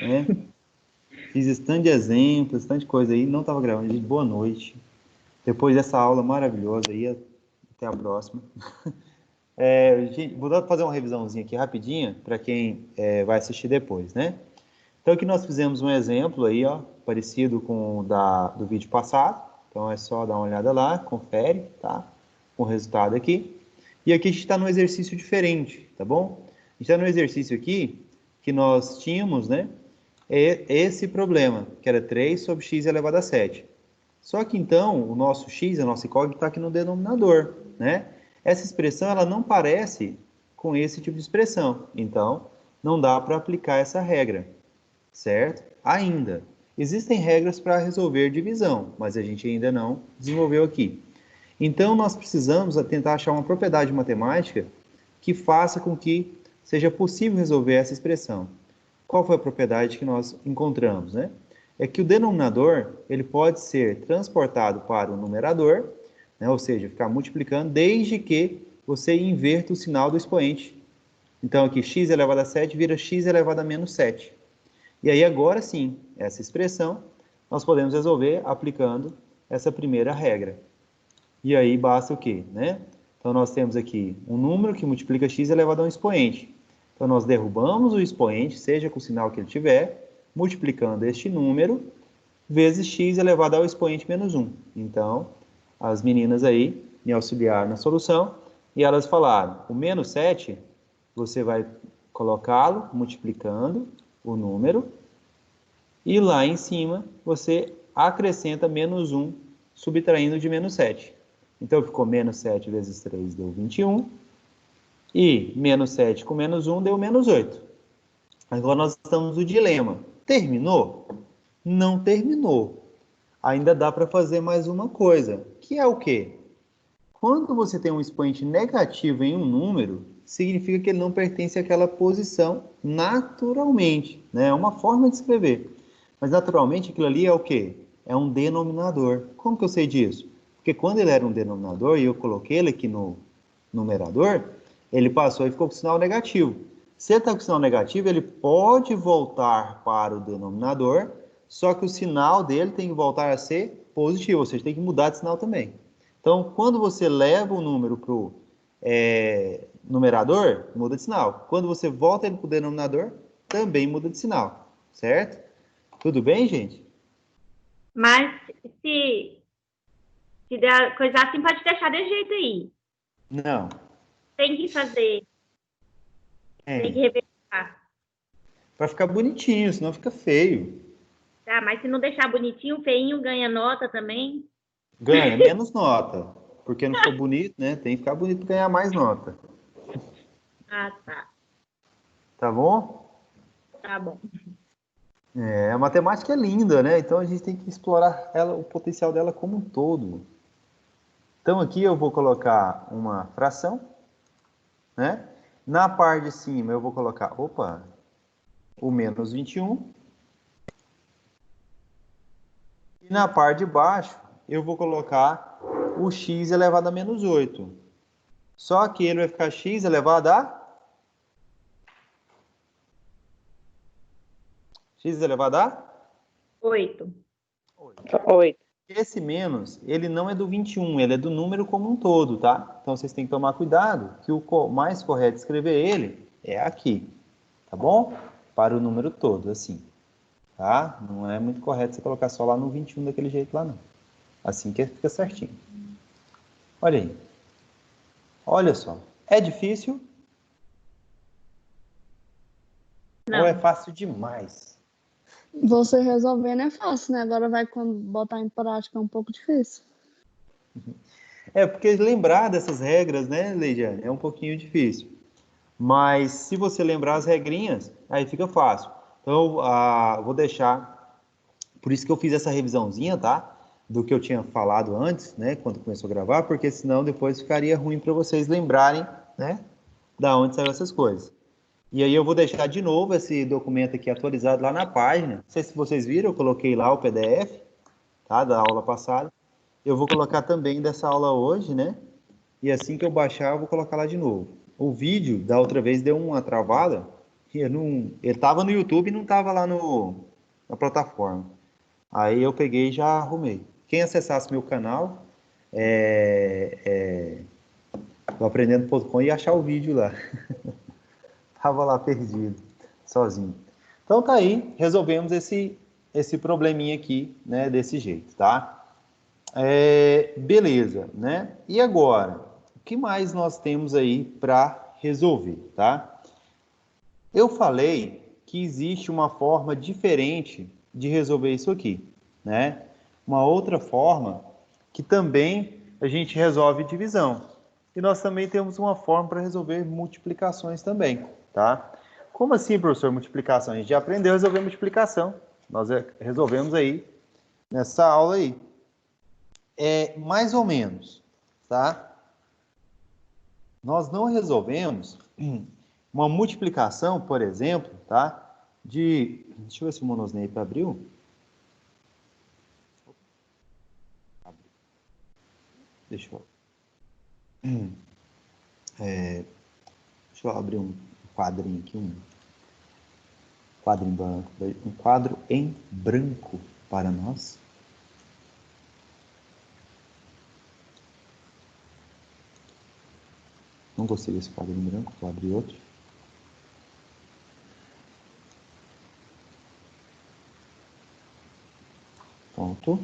né? Fiz stand de exemplos, stand de coisa aí, não estava gravando. Gente, boa noite. Depois dessa aula maravilhosa aí, até a próxima. Gente, vou fazer uma revisãozinha aqui rapidinha para quem vai assistir depois, né? Então aqui nós fizemos um exemplo aí, ó, parecido com o do vídeo passado. Então é só dar uma olhada lá, confere, tá? Com o resultado aqui. E aqui a gente está num exercício diferente, tá bom? A gente está num exercício aqui que nós tínhamos, né? Esse problema, que era 3 sobre x elevado a 7. Só que então, o nosso x, a nossa incógnita, está aqui no denominador, né? Essa expressão, ela não parece com esse tipo de expressão. Então, não dá para aplicar essa regra, certo? Ainda. Existem regras para resolver divisão, mas a gente ainda não desenvolveu aqui. Então, nós precisamos tentar achar uma propriedade matemática que faça com que seja possível resolver essa expressão. Qual foi a propriedade que nós encontramos, né? É que o denominador ele pode ser transportado para o numerador, né? Ou seja, ficar multiplicando, desde que você inverta o sinal do expoente. Então, aqui, x elevado a 7 vira x elevado a menos 7. E aí, agora sim, essa expressão, nós podemos resolver aplicando essa primeira regra. E aí, basta o quê, né? Então, nós temos aqui um número que multiplica x elevado a um expoente. Então, nós derrubamos o expoente, seja com o sinal que ele tiver, multiplicando este número, vezes x elevado ao expoente menos 1. Então, as meninas aí me auxiliaram na solução, e elas falaram, o menos 7, você vai colocá-lo multiplicando o número, e lá em cima, você acrescenta menos 1, subtraindo de menos 7. Então, ficou menos 7 vezes 3 deu 21, e menos 7 com menos 1 deu menos 8. Agora nós estamos no dilema. Terminou? Não terminou. Ainda dá para fazer mais uma coisa, que é o quê? Quando você tem um expoente negativo em um número, significa que ele não pertence àquela posição naturalmente, né? É uma forma de escrever. Mas naturalmente aquilo ali é o quê? É um denominador. Como que eu sei disso? Porque quando ele era um denominador e eu coloquei ele aqui no numerador, ele passou e ficou com sinal negativo. Se ele está com sinal negativo, ele pode voltar para o denominador, só que o sinal dele tem que voltar a ser positivo, ou seja, tem que mudar de sinal também. Então, quando você leva o número para o numerador, muda de sinal. Quando você volta ele para o denominador, também muda de sinal, certo? Tudo bem, gente? Mas se der coisa assim, pode deixar de jeito aí. Não. Tem que fazer. Tem que reversar. Para ficar bonitinho, senão fica feio. Tá, mas se não deixar bonitinho, feinho ganha nota também. Ganha menos nota. Porque não ficou bonito, né? Tem que ficar bonito para ganhar mais nota. Ah, tá. Tá bom? Tá bom. A matemática é linda, né? Então a gente tem que explorar ela, o potencial dela como um todo. Então aqui eu vou colocar uma fração, né? Na parte de cima eu vou colocar, o menos 21. E na parte de baixo eu vou colocar o x elevado a menos 8. Só que ele vai ficar x elevado a... x elevado a... 8. 8. Esse menos, ele não é do 21, ele é do número como um todo, tá? Então vocês têm que tomar cuidado, que o mais correto de escrever ele é aqui, tá bom? Para o número todo, assim, tá? Não é muito correto você colocar só lá no 21 daquele jeito lá, não. Assim que fica certinho. Olha aí. Olha só. É difícil? Não. Ou é fácil demais? Você resolvendo é fácil, né? Agora vai botar em prática é um pouco difícil. Porque lembrar dessas regras, né, Leidiane, é um pouquinho difícil. Mas se você lembrar as regrinhas, aí fica fácil. Então, vou deixar... Por isso que eu fiz essa revisãozinha, tá? Do que eu tinha falado antes, né? Quando começou a gravar, porque senão depois ficaria ruim para vocês lembrarem, né? Da onde saíram essas coisas. E aí eu vou deixar de novo esse documento aqui atualizado lá na página. Não sei se vocês viram, eu coloquei lá o PDF, tá? Da aula passada. Eu vou colocar também dessa aula hoje, né? E assim que eu baixar, eu vou colocar lá de novo. O vídeo da outra vez deu uma travada, Ele estava no YouTube e não estava lá na plataforma. Aí eu peguei e já arrumei. Quem acessasse meu canal, do aprendendo.com, ia achar o vídeo lá. Tava lá perdido, sozinho. Então tá aí, resolvemos esse probleminha aqui, né, desse jeito, tá? Beleza, né? E agora, o que mais nós temos aí para resolver, tá? Eu falei que existe uma forma diferente de resolver isso aqui, né? Uma outra forma que também a gente resolve divisão. E nós também temos uma forma para resolver multiplicações também, tá? Como assim, professor, multiplicação? A gente já aprendeu a resolver multiplicação. Nós resolvemos aí nessa aula aí. Mais ou menos, tá? Nós não resolvemos uma multiplicação, por exemplo, tá? Deixa eu ver se o Monosnape abriu. Deixa eu abrir um quadrinho aqui, um quadro em branco, um quadro em branco para nós. Não gostei desse quadro em branco, vou abrir outro. Pronto.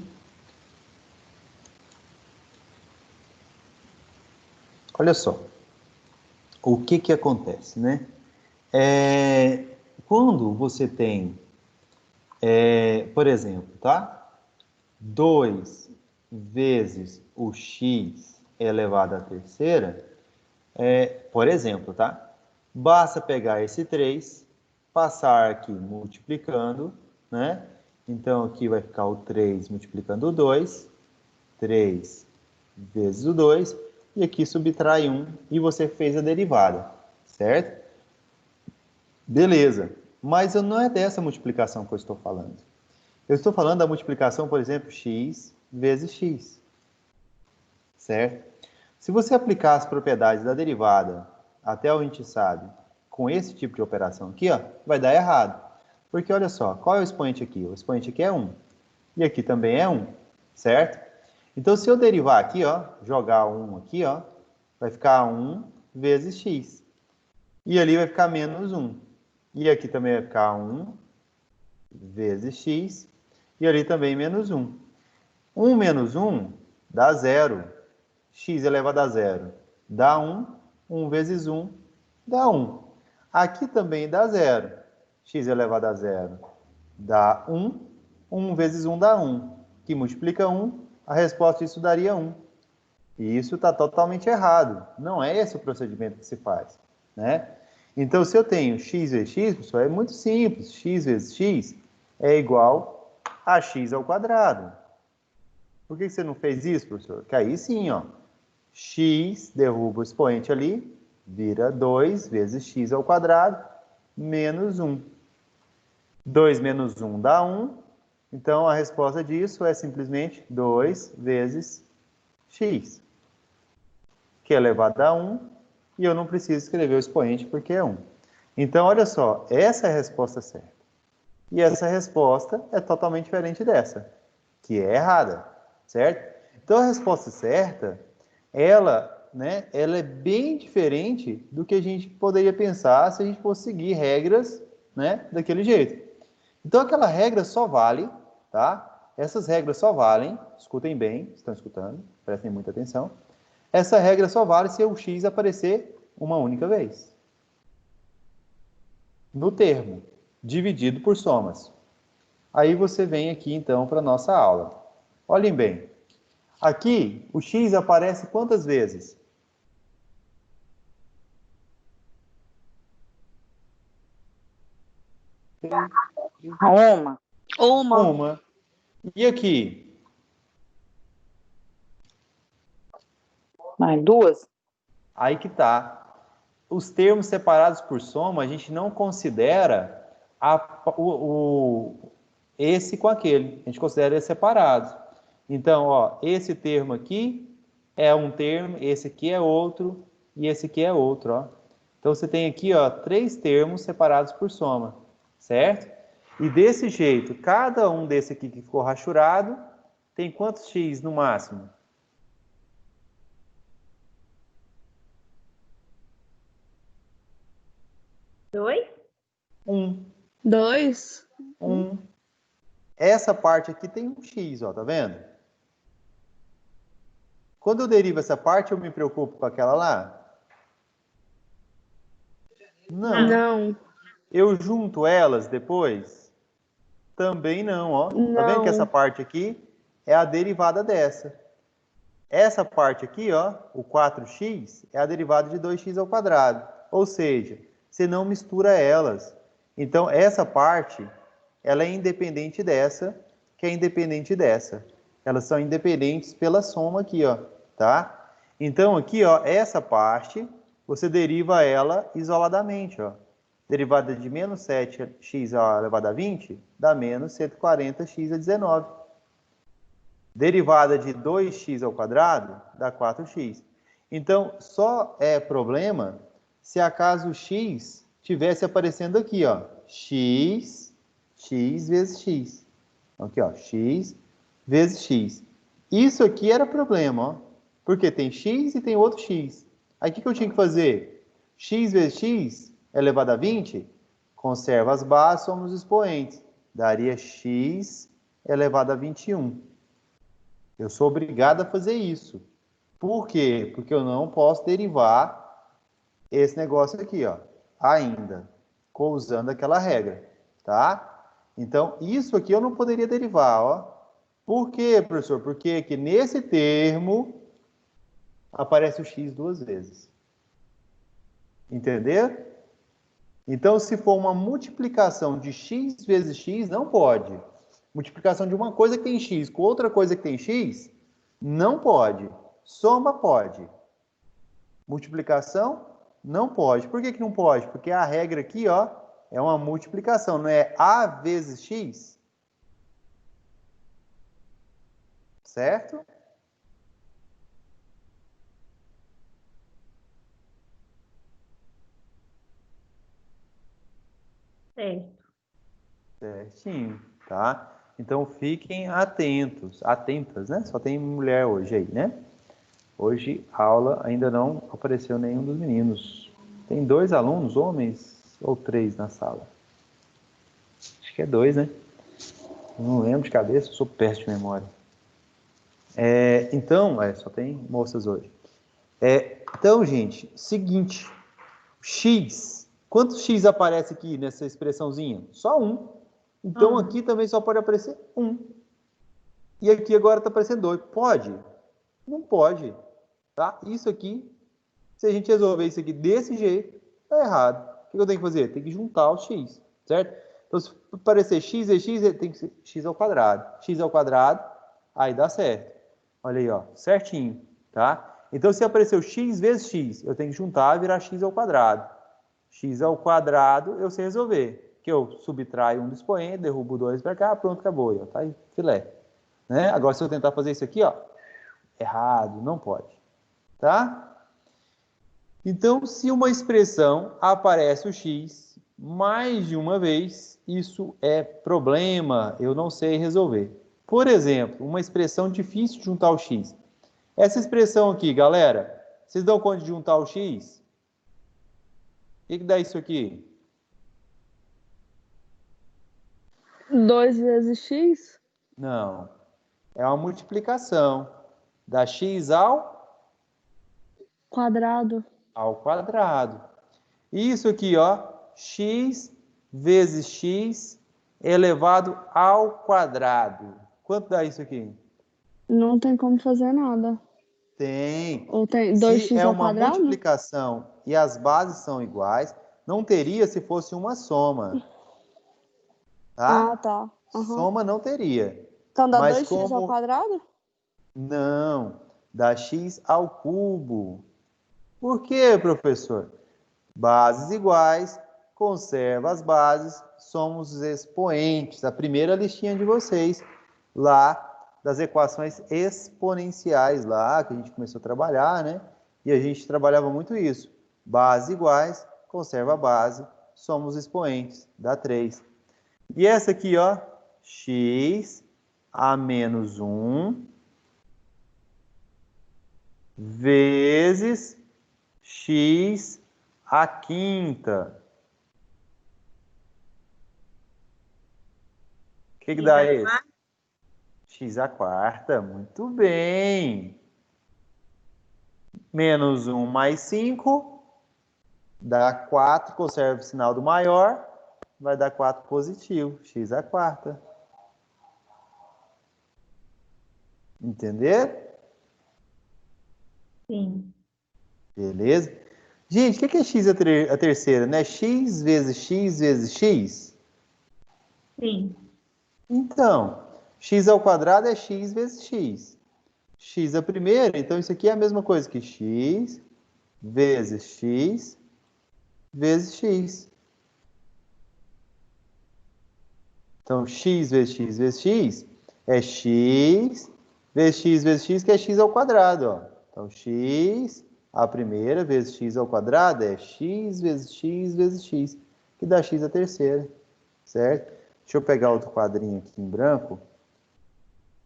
Olha só, o que acontece, né? Quando você tem, por exemplo, tá? 2 vezes o x elevado à terceira, por exemplo, tá? Basta pegar esse 3, passar aqui multiplicando, né? Então, aqui vai ficar o 3 multiplicando o 2, 3 vezes o 2, e aqui subtrai 1, e você fez a derivada, certo? Beleza, mas não é dessa multiplicação que eu estou falando. Eu estou falando da multiplicação, por exemplo, x vezes x, certo? Se você aplicar as propriedades da derivada até onde a gente sabe, com esse tipo de operação aqui, ó, vai dar errado. Porque olha só, qual é o expoente aqui? O expoente aqui é 1. E aqui também é 1, certo? Então, se eu derivar aqui, ó, jogar 1 aqui, ó, vai ficar 1 vezes x. E ali vai ficar menos 1. E aqui também vai ficar 1 vezes x. E ali também menos 1. 1 menos 1 dá 0. X elevado a 0 dá 1. 1 vezes 1 dá 1. Aqui também dá 0. X elevado a 0 dá 1. 1 vezes 1 dá 1. Que multiplica 1, a resposta disso daria 1. E isso está totalmente errado. Não é esse o procedimento que se faz, né? Então, se eu tenho x vezes x, pessoal, é muito simples. X vezes x é igual a x ao quadrado. Por que você não fez isso, professor? Porque aí sim, ó, x derruba o expoente ali, vira 2 vezes x ao quadrado, menos 1. 2 menos 1 dá 1. Então, a resposta disso é simplesmente 2 vezes x, que é elevado a 1, e eu não preciso escrever o expoente porque é 1. Então, olha só, essa é a resposta certa. E essa resposta é totalmente diferente dessa, que é errada, certo? Então, a resposta certa, ela é bem diferente do que a gente poderia pensar se a gente fosse seguir regras, né, daquele jeito. Então, aquela regra só vale, tá? Essas regras só valem, escutem bem, estão escutando, prestem muita atenção. Essa regra só vale se o x aparecer uma única vez. No termo, dividido por somas. Aí você vem aqui, então, para a nossa aula. Olhem bem. Aqui, o x aparece quantas vezes? Uma. E aqui? Mais 2? Aí que tá. Os termos separados por soma, a gente não considera esse com aquele. A gente considera eles separados. Então, ó, esse termo aqui é um termo, esse aqui é outro, e esse aqui é outro, ó. Então, você tem aqui, ó, 3 termos separados por soma, certo? E desse jeito, cada um desse aqui que ficou rachurado, tem quantos x no máximo? 2? 1. 2. 1. Essa parte aqui tem um x, ó, tá vendo? Quando eu derivo essa parte, eu me preocupo com aquela lá? Não. Não. Eu junto elas depois? Também não, ó. Tá vendo que essa Não. parte aqui é a derivada dessa. Essa parte aqui, ó, o 4x, é a derivada de 2x ao quadrado. Ou seja, você não mistura elas. Então, essa parte, ela é independente dessa, que é independente dessa. Elas são independentes pela soma aqui, ó, tá? Então, aqui, ó, essa parte, você deriva ela isoladamente, ó. Derivada de menos 7x elevado a 20 dá menos 140x a 19. Derivada de 2x ao quadrado dá 4x. Então, só é problema se acaso x tivesse aparecendo aqui, ó. X vezes x. Aqui, ó. X vezes x. Isso aqui era problema, ó. Porque tem x e tem outro x. Aí, o que eu tinha que fazer? X vezes x elevado a 20, conserva as bases, somos os expoentes. Daria x elevado a 21. Eu sou obrigado a fazer isso. Por quê? Porque eu não posso derivar esse negócio aqui, ó, ainda, usando aquela regra, tá? Então, isso aqui eu não poderia derivar, ó. Por quê, professor? Porque aqui nesse termo aparece o x 2 vezes. Entendeu? Então, se for uma multiplicação de x vezes x, não pode. Multiplicação de uma coisa que tem x com outra coisa que tem x, não pode. Soma pode. Multiplicação, não pode. Por que não pode? Porque a regra aqui, ó, é uma multiplicação, não é a vezes x? Certo? Certo. Certinho, tá? Então fiquem atentos, atentas, né? Só tem mulher hoje aí, né? Hoje a aula ainda não apareceu nenhum dos meninos. Tem 2 alunos, homens, ou 3 na sala? Acho que é 2, né? Não lembro de cabeça, sou péssimo de memória. Então, só tem moças hoje. Então, gente, seguinte, x, quantos x aparece aqui nessa expressãozinha? Só 1. Então, aqui também só pode aparecer 1. E aqui agora está aparecendo 2. Pode? Não pode. Tá? Isso aqui, se a gente resolver isso aqui desse jeito, tá errado. O que eu tenho que fazer? Tem que juntar os x, certo? Então, se aparecer x vezes x, tem que ser x ao quadrado. X ao quadrado, aí dá certo. Olha aí, ó, certinho, tá? Então, se apareceu x vezes x, eu tenho que juntar e virar x ao quadrado. X ao quadrado, eu sei resolver. Que eu subtraio um do expoente, derrubo 2 para cá, pronto, acabou. Ó, tá aí, filé. Né? Agora, se eu tentar fazer isso aqui, ó, errado, não pode. Tá? Então, se uma expressão aparece o x mais de uma vez, isso é problema, eu não sei resolver. Por exemplo, uma expressão difícil de juntar o x. Essa expressão aqui, galera, vocês dão conta de juntar o x? O que dá isso aqui? 2 vezes x? Não. É uma multiplicação. Dá x ao Quadrado. quadrado. Isso aqui, ó, x vezes x elevado ao quadrado. Quanto dá isso aqui? Não tem como fazer nada. Tem. Ou tem Se 2x é ao uma quadrado? multiplicação e as bases são iguais, não teria se fosse uma soma. Tá? Ah, tá. Uhum. Soma não teria. Então dá Mas 2x ao como... quadrado? Não. Dá x ao cubo. Por quê, professor? Bases iguais, conserva as bases, somos os expoentes. A primeira listinha de vocês, lá das equações exponenciais, lá que a gente começou a trabalhar, né? E a gente trabalhava muito isso. Bases iguais, conserva a base, somos expoentes, dá 3. E essa aqui, ó, x a menos 1 vezes x à quinta. O que dá esse? X à quarta, muito bem. Menos 1 mais 5, dá 4, conserva o sinal do maior, vai dar 4 positivo, x à quarta. Entender? Sim. Beleza? Gente, o que é x a terceira? Não é x vezes x vezes x? Sim. Então, x ao quadrado é x vezes x. X a primeira, então isso aqui é a mesma coisa que x vezes x vezes x. Então, x vezes x vezes x é x vezes x vezes x, que é x ao quadrado. Ó. Então, x a primeira vezes x ao quadrado é x vezes x vezes x, que dá x a terceira, certo? Deixa eu pegar outro quadrinho aqui em branco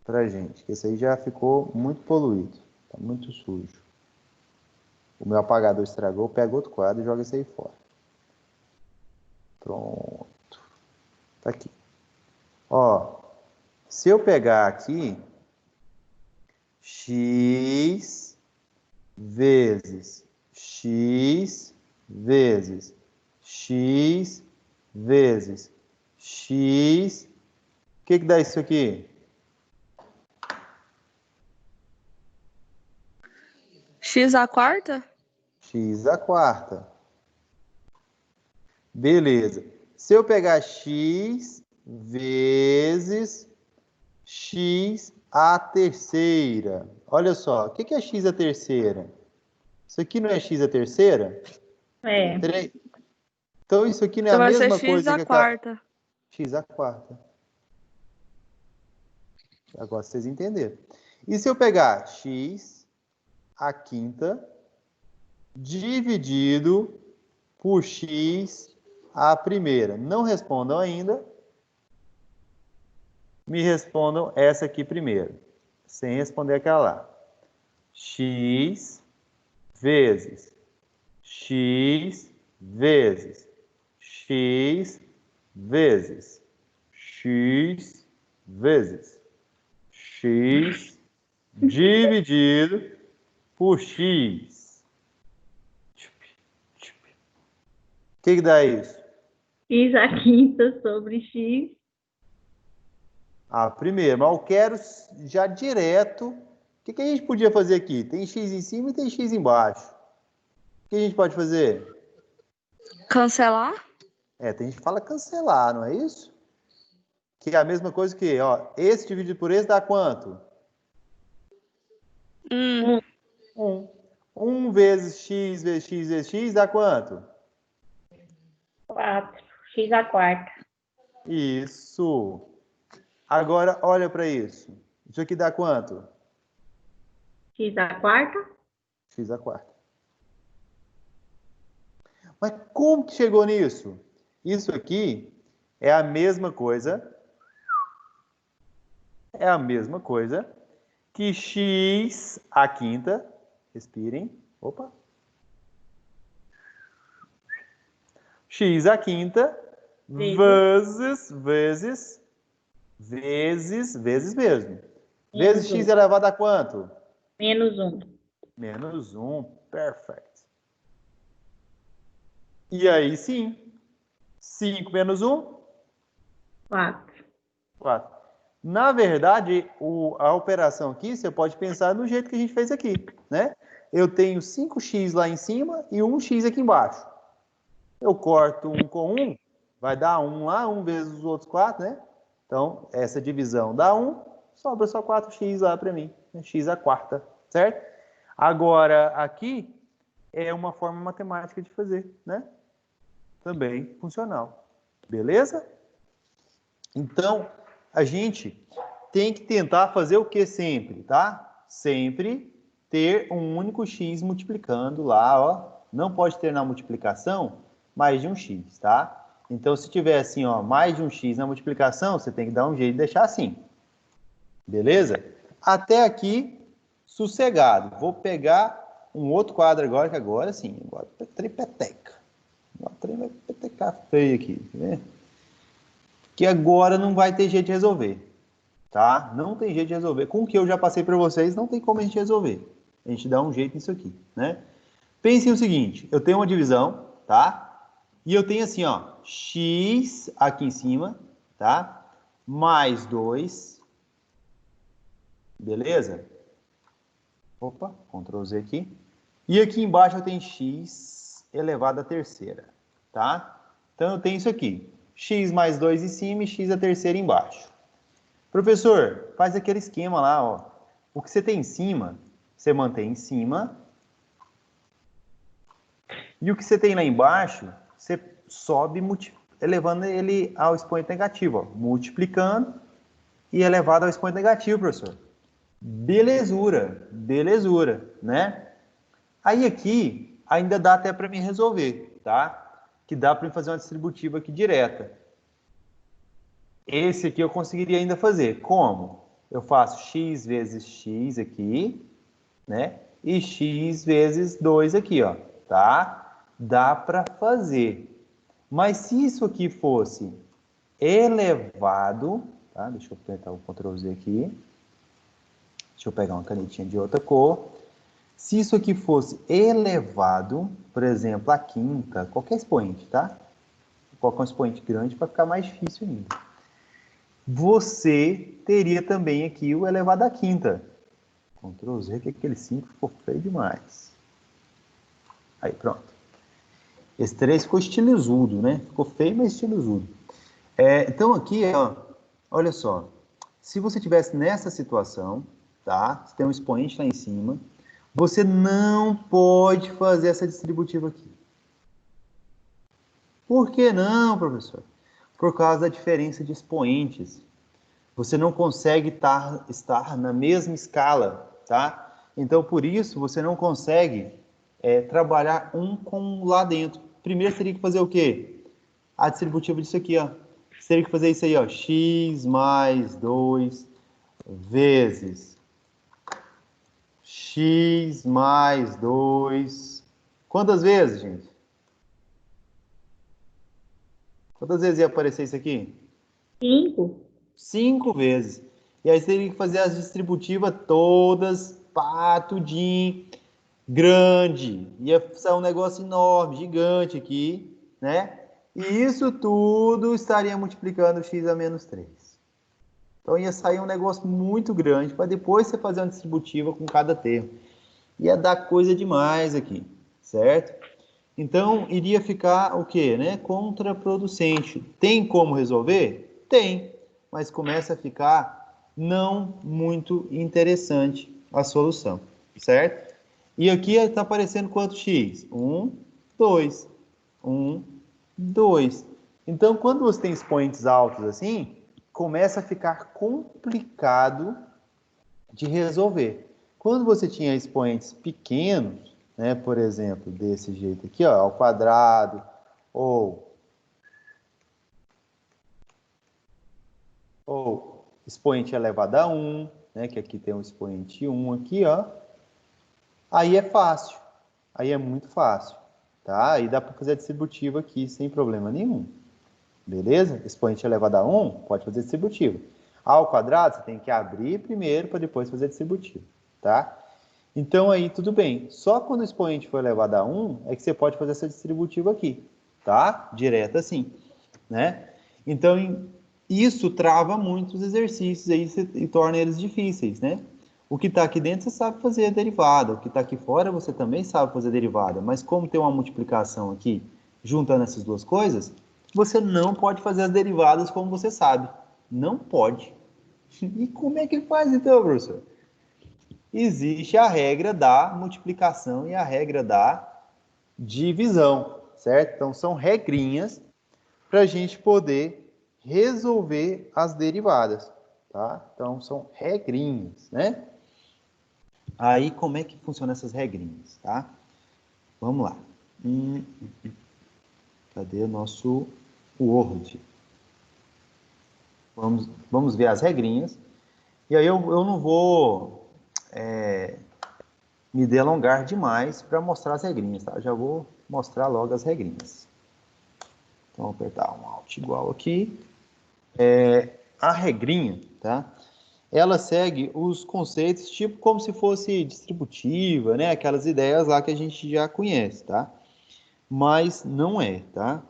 pra gente, que esse aí já ficou muito poluído, tá muito sujo. O meu apagador estragou, pega outro quadro e joga esse aí fora. Pronto. Tá aqui. Ó, se eu pegar aqui x vezes x vezes x vezes x, o que dá isso aqui? X à quarta? X à quarta. Beleza. Se eu pegar x vezes x à terceira. Olha só, o que é x à terceira? Isso aqui não é x à terceira? É. Então isso aqui não é Então a vai ser mesma X coisa à que aquela... quarta. x à quarta. Agora vocês entenderam. E se eu pegar x à quinta dividido por x à primeira? Não respondam ainda. Me respondam essa aqui primeiro, sem responder aquela lá. X vezes x vezes x vezes x vezes x dividido por x. O que dá isso? X à quinta sobre X. Ah, primeiro, mas eu quero já direto. O que a gente podia fazer aqui? Tem x em cima e tem x embaixo. O que a gente pode fazer? Cancelar? Tem gente que fala cancelar, não é isso? Que é a mesma coisa que, ó, esse dividido por esse dá quanto? 1. 1. 1 vezes x vezes x vezes x dá quanto? 4. X à quarta. Isso. Agora, olha para isso. Isso aqui dá quanto? X à quarta. X à quarta. Mas como que chegou nisso? Isso aqui é a mesma coisa. É a mesma coisa que x à quinta. Respirem. Opa. X à quinta vezes mesmo. Vezes x elevado a quanto? Menos 1. Menos 1. Perfect. E aí sim. 5 menos 1? 4. 4. Na verdade, a operação aqui, você pode pensar no jeito que a gente fez aqui, né? Eu tenho 5x lá em cima e 1x aqui embaixo. Eu corto 1 com 1, vai dar 1 lá, 1 vezes os outros 4, né? Então, essa divisão dá 1, sobra só 4x lá para mim, né? X à quarta, certo? Agora, aqui é uma forma matemática de fazer, né? Também funcional. Beleza? Então, a gente tem que tentar fazer o que sempre, tá? Sempre ter um único x multiplicando lá, ó. Não pode ter na multiplicação mais de um x, tá? Então, se tiver assim, ó, mais de um x na multiplicação, você tem que dar um jeito de deixar assim. Beleza? Até aqui, sossegado. Vou pegar um outro quadro agora, que agora sim, agora tripeteca. Agora trem vai petecar feio aqui, tá vendo? Que agora não vai ter jeito de resolver, tá? Não tem jeito de resolver. Com o que eu já passei para vocês, não tem como a gente resolver. A gente dá um jeito nisso aqui, né? Pensem o seguinte, eu tenho uma divisão, tá? E eu tenho assim, ó, x aqui em cima, tá? Mais 2, beleza? Opa, Ctrl Z aqui. E aqui embaixo eu tenho x elevado à terceira, tá? Então eu tenho isso aqui, x mais 2 em cima e x a terceira embaixo. Professor, faz aquele esquema lá, ó. O que você tem em cima, você mantém em cima. E o que você tem lá embaixo, você sobe elevando ele ao expoente negativo, ó, multiplicando e elevado ao expoente negativo, professor. Belezura, belezura, né? Aí aqui ainda dá até para mim resolver, tá? Que dá para fazer uma distributiva aqui direta. Esse aqui eu conseguiria ainda fazer. Como? Eu faço x vezes x aqui, né? E x vezes 2 aqui, ó, tá? Dá para fazer. Mas se isso aqui fosse elevado, tá? Deixa eu apertar o Ctrl Z aqui. Deixa eu pegar uma canetinha de outra cor. Se isso aqui fosse elevado, por exemplo, a quinta, qualquer expoente, tá? Vou colocar um expoente grande para ficar mais difícil ainda. Você teria também aqui o elevado à quinta. Ctrl Z, que aquele 5 ficou feio demais. Aí, pronto. Esse 3 ficou estilosudo, né? Ficou feio, mas estilosudo. Então, aqui, ó, olha só. Se você tivesse nessa situação, tá? Você tem um expoente lá em cima, você não pode fazer essa distributiva aqui. Por que não, professor? Por causa da diferença de expoentes. Você não consegue estar na mesma escala, tá? Então, por isso, você não consegue trabalhar um com lá dentro. Primeiro, você teria que fazer o quê? A distributiva disso aqui, ó. Você teria que fazer isso aí, ó. X mais 2 vezes x mais 2. Quantas vezes, gente? Quantas vezes ia aparecer isso aqui? 5. 5 vezes. E aí você teria que fazer as distributivas todas, pá, tudinho, grande. Ia sair um negócio enorme, gigante aqui, né? E isso tudo estaria multiplicando x a menos 3. Então ia sair um negócio muito grande para depois você fazer uma distributiva com cada termo. Ia dar coisa demais aqui, certo? Então iria ficar o quê, né? Contraproducente. Tem como resolver? Tem, mas começa a ficar não muito interessante a solução, certo? E aqui está aparecendo quanto x? 1, 2. 1, 2. Então, quando você tem expoentes altos assim, começa a ficar complicado de resolver. Quando você tinha expoentes pequenos, né, por exemplo, desse jeito aqui, ó, ao quadrado, ou expoente elevado a 1, né, que aqui tem um expoente 1 aqui, ó, aí é fácil, aí é muito fácil, tá? Aí dá para fazer a distributiva aqui sem problema nenhum. Beleza? Expoente elevado a 1, pode fazer distributiva. Ao quadrado, você tem que abrir primeiro para depois fazer distributiva, tá? Então, aí, tudo bem. Só quando o expoente for elevado a 1, é que você pode fazer essa distributiva aqui, tá? Direto assim, né? Então, isso trava muito os exercícios aí e torna eles difíceis, né? O que está aqui dentro, você sabe fazer a derivada. O que está aqui fora, você também sabe fazer a derivada. Mas como tem uma multiplicação aqui, juntando essas duas coisas, você não pode fazer as derivadas como você sabe. Não pode. E como é que faz então, professor? Existe a regra da multiplicação e a regra da divisão, certo? Então, são regrinhas para a gente poder resolver as derivadas, tá? Então, são regrinhas, né? Aí, como é que funcionam essas regrinhas, tá? Vamos lá. Cadê o nosso Word? Vamos ver as regrinhas. E aí eu não vou me delongar demais para mostrar as regrinhas, tá? Já vou mostrar logo as regrinhas. Então, vou apertar um Alt igual aqui. A regrinha, tá? Ela segue os conceitos tipo como se fosse distributiva, né? Aquelas ideias lá que a gente já conhece, tá? Mas não é, tá?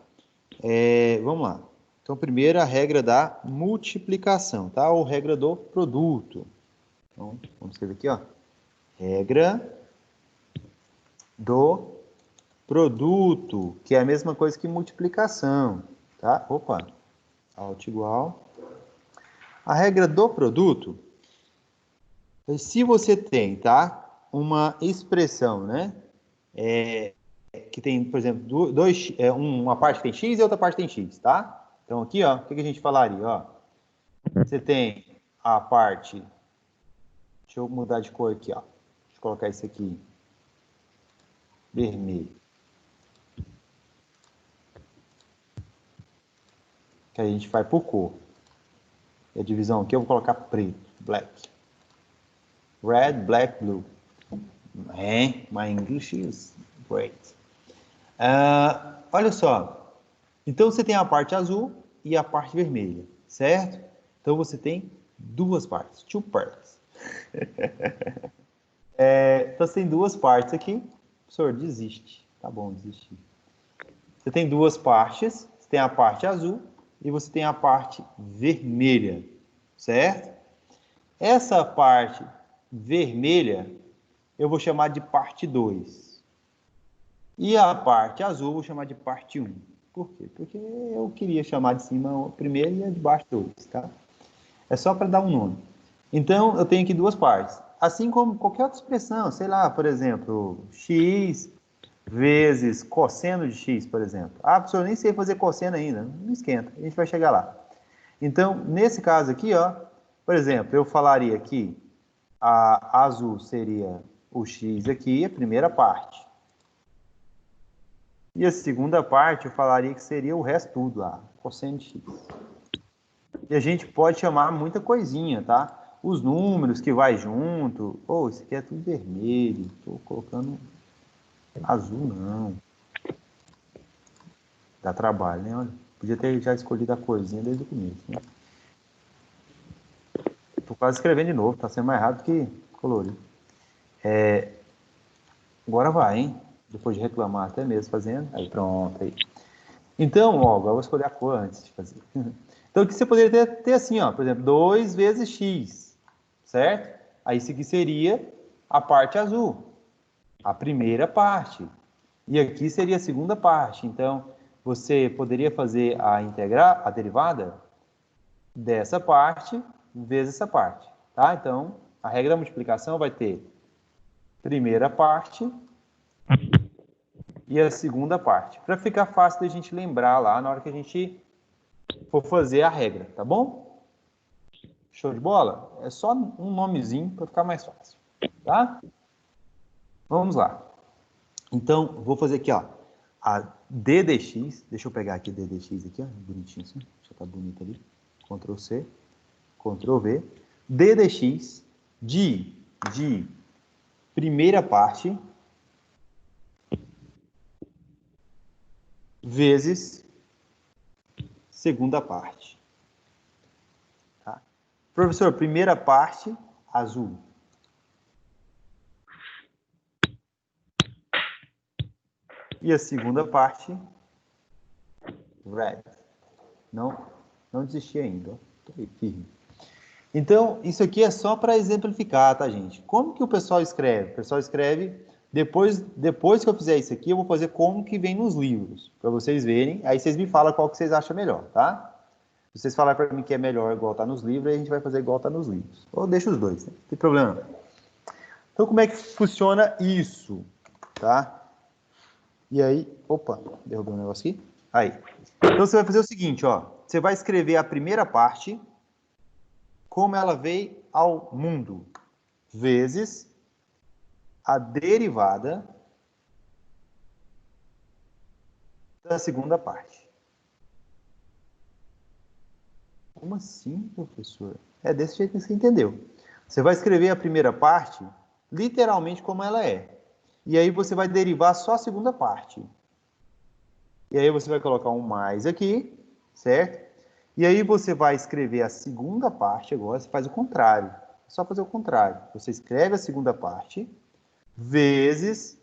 Vamos lá. Então, primeiro a regra da multiplicação, tá? Ou regra do produto. Então, vamos escrever aqui, ó. Regra do produto, que é a mesma coisa que multiplicação, tá? Opa, Alt igual. A regra do produto, se você tem, tá? Uma expressão, né? Que tem, por exemplo, uma parte tem x e outra parte tem x, tá? Então aqui, ó, o que a gente falaria, ó? Você tem a parte, deixa eu mudar de cor aqui, ó. Deixa eu colocar isso aqui, vermelho. Que a gente vai por cor. E a divisão aqui eu vou colocar preto, black. Red, black, blue. My English is great. Olha só. Então você tem a parte azul e a parte vermelha, certo? Então você tem duas partes, two parts. Então você tem duas partes aqui. Professor, desiste. Tá bom, desistir. Você tem duas partes. Você tem a parte azul e você tem a parte vermelha, certo? Essa parte vermelha eu vou chamar de parte 2. E a parte azul eu vou chamar de parte 1. Por quê? Porque eu queria chamar de cima o primeiro e a de baixo 2, tá? É só para dar um nome. Então, eu tenho aqui duas partes. Assim como qualquer outra expressão, sei lá, por exemplo, x vezes cosseno de x, por exemplo. Ah, professor, eu nem sei fazer cosseno ainda. Não esquenta, a gente vai chegar lá. Então, nesse caso aqui, ó, por exemplo, eu falaria que a azul seria o x aqui, a primeira parte. E a segunda parte eu falaria que seria o resto tudo lá, cosseno de x. E a gente pode chamar muita coisinha, tá? Os números que vai junto. Oh, isso aqui é tudo vermelho. Estou colocando azul, não. Dá trabalho, né? Olha, podia ter já escolhido a corzinha desde o começo, né? Tô quase escrevendo de novo, tá sendo mais rápido que colorir. Agora vai, hein? Depois de reclamar até mesmo fazendo. Aí pronto, aí. Então, ó, agora eu vou escolher a cor antes de fazer. Então, aqui você poderia ter assim, ó, por exemplo, 2 vezes x, certo? Aí isso aqui seria a parte azul, a primeira parte. E aqui seria a segunda parte. Então, você poderia fazer a derivada dessa parte vezes essa parte, tá? Então, a regra da multiplicação vai ter primeira parte e a segunda parte. Para ficar fácil da gente lembrar lá na hora que a gente for fazer a regra, tá bom? Show de bola? É só um nomezinho para ficar mais fácil, tá? Vamos lá. Então, vou fazer aqui, ó, a d dx, deixa eu pegar aqui d dx aqui, ó, bonitinho assim, já tá bonito ali. Ctrl C, Ctrl V. d dx de primeira parte vezes segunda parte. Tá? Professor, primeira parte, azul. E a segunda parte, red. Não desisti ainda. Estou aí firme. Então, isso aqui é só para exemplificar, tá, gente? Como que o pessoal escreve? O pessoal escreve, depois que eu fizer isso aqui, eu vou fazer como que vem nos livros, para vocês verem. Aí vocês me falam qual que vocês acham melhor, tá? Se vocês falarem para mim que é melhor igual tá nos livros, aí a gente vai fazer igual tá nos livros. Ou deixa os dois, né? Não tem problema. Então, como é que funciona isso, tá? E aí, opa, derrubei um negócio aqui. Aí. Então, você vai fazer o seguinte, ó. Você vai escrever a primeira parte, como ela veio ao mundo, vezes a derivada da segunda parte. Como assim, professor? É desse jeito que você entendeu. Você vai escrever a primeira parte literalmente como ela é. E aí você vai derivar só a segunda parte. E aí você vai colocar um mais aqui, certo? E aí você vai escrever a segunda parte agora, você faz o contrário. É só fazer o contrário. Você escreve a segunda parte vezes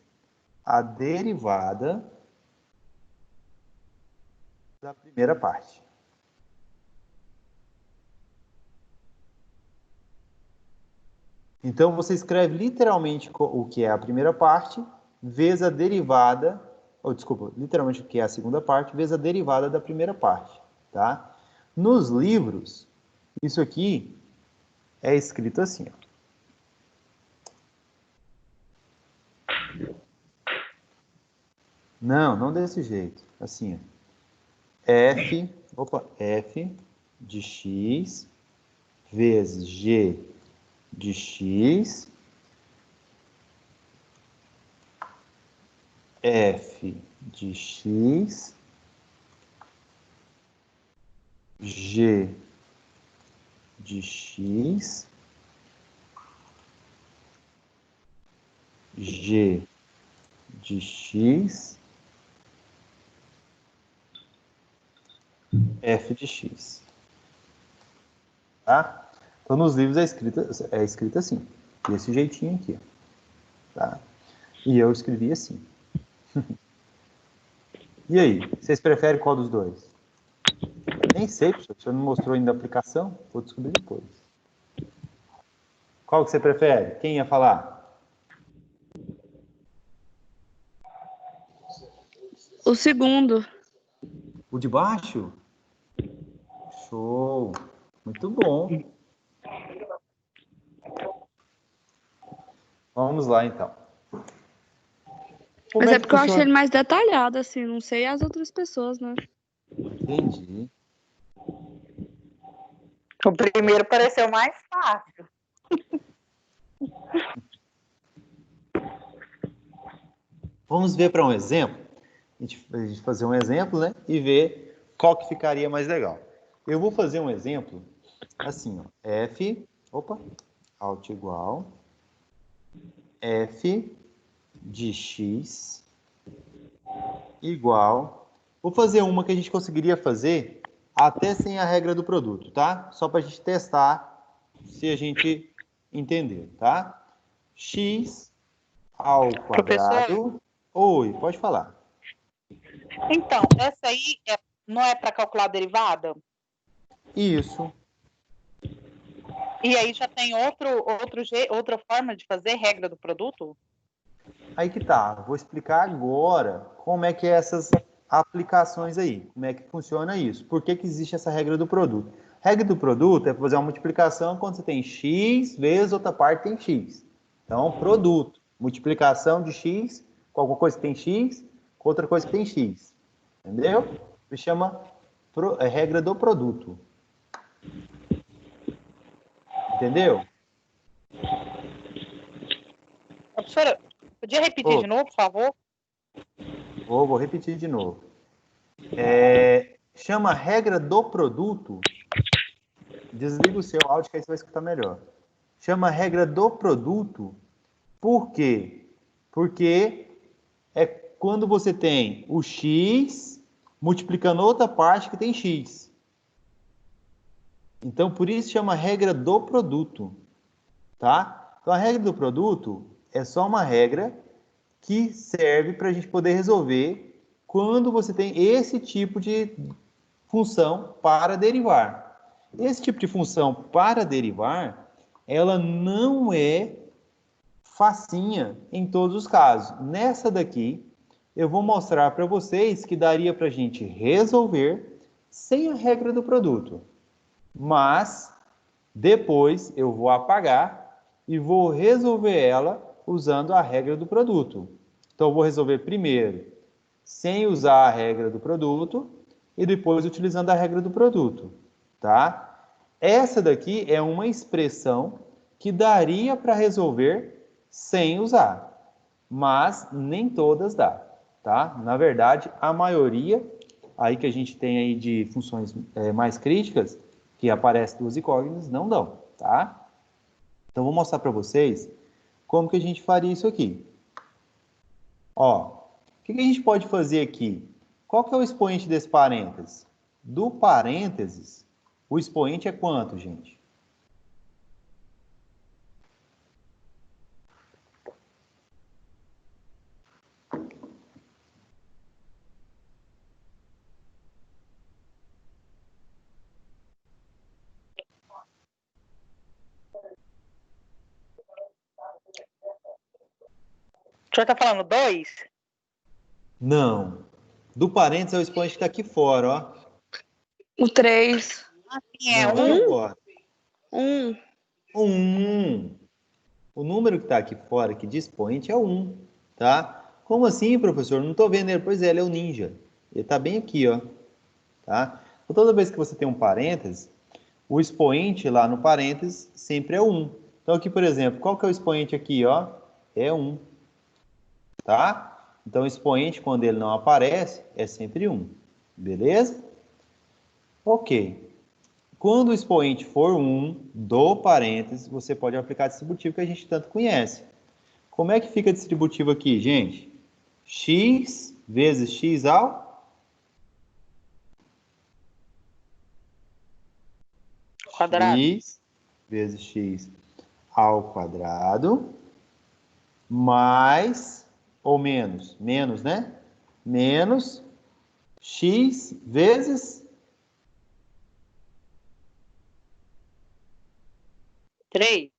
a derivada da primeira parte. Então, você escreve literalmente o que é a primeira parte, vezes a derivada, ou desculpa, literalmente o que é a segunda parte, vezes a derivada da primeira parte, tá? Nos livros, isso aqui é escrito assim, ó. Não desse jeito, assim, ó. F de x vezes g de x, f de x, g de x, g de x, f de x. Tá? Então, nos livros é escrito assim, desse jeitinho aqui. Tá? E eu escrevi assim. E aí, vocês preferem qual dos dois? Nem sei, professor. O senhor não mostrou ainda a aplicação? Vou descobrir depois. Qual que você prefere? Quem ia falar? O segundo. O de baixo? Show! Muito bom. Vamos lá, então. Como Mas é é que porque eu achei funciona? ele mais detalhado, assim, não sei as outras pessoas, né? Entendi. O primeiro pareceu mais fácil. Vamos ver para um exemplo? A gente fazer um exemplo, né? E ver qual que ficaria mais legal. Eu vou fazer um exemplo assim, ó. F, alt igual, F de x igual. Vou fazer uma que a gente conseguiria fazer até sem a regra do produto, tá? Só para a gente testar se a gente entendeu, tá? X ao Professor, quadrado. Oi, pode falar. então, essa aí não é para calcular a derivada? Isso. E aí já tem outra forma de fazer regra do produto? Aí que tá. Vou explicar agora como é que é essas aplicações aí. Como é que funciona isso. Por que que existe essa regra do produto? Regra do produto é fazer uma multiplicação quando você tem x vezes outra parte tem x. Então, produto. Multiplicação de x com alguma coisa que tem x com outra coisa que tem x. Entendeu? Se chama regra do produto. Entendeu? Professora, podia repetir Oh, de novo, por favor? vou repetir de novo. Chama regra do produto. Desliga o seu áudio que aí você vai escutar melhor. Chama regra do produto. Por quê? Porque é quando você tem o x multiplicando outra parte que tem x. Então, por isso chama regra do produto. Tá? Então, a regra do produto é só uma regra que serve para a gente poder resolver quando você tem esse tipo de função para derivar. Esse tipo de função para derivar, ela não é facinha em todos os casos. Nessa daqui, eu vou mostrar para vocês que daria para a gente resolver sem a regra do produto. Mas, depois eu vou apagar e vou resolver ela usando a regra do produto. Então, eu vou resolver primeiro sem usar a regra do produto e depois utilizando a regra do produto, tá? Essa daqui é uma expressão que daria para resolver sem usar, mas nem todas dá. tá? Na verdade, a maioria aí que a gente tem aí de funções mais críticas, que aparecem duas incógnitas, não dão, tá? Então, vou mostrar para vocês como que a gente faria isso aqui. Ó, o que a gente pode fazer aqui? Qual que é o expoente desse parênteses? Do parênteses, o expoente é quanto, gente? O senhor tá falando 2? Não. Do parênteses é o expoente que está aqui fora, ó. O 3. Assim, é Não, aqui 1? fora. 1. O 1. O número que está aqui fora, que de expoente, é o 1, tá? Como assim, professor? Não estou vendo ele. Pois é, ele é o ninja. Ele está bem aqui, ó. Tá? Então, toda vez que você tem um parênteses, o expoente lá no parênteses sempre é 1. Então, aqui, por exemplo, qual que é o expoente aqui, ó? É 1. Tá? Então, o expoente, quando ele não aparece, é sempre 1. Beleza? Ok. Quando o expoente for 1 do parênteses, você pode aplicar distributivo que a gente tanto conhece. Como é que fica distributivo aqui, gente? X vezes x ao Quadrado. x vezes x ao quadrado mais ou menos, menos, né? Menos x vezes 3.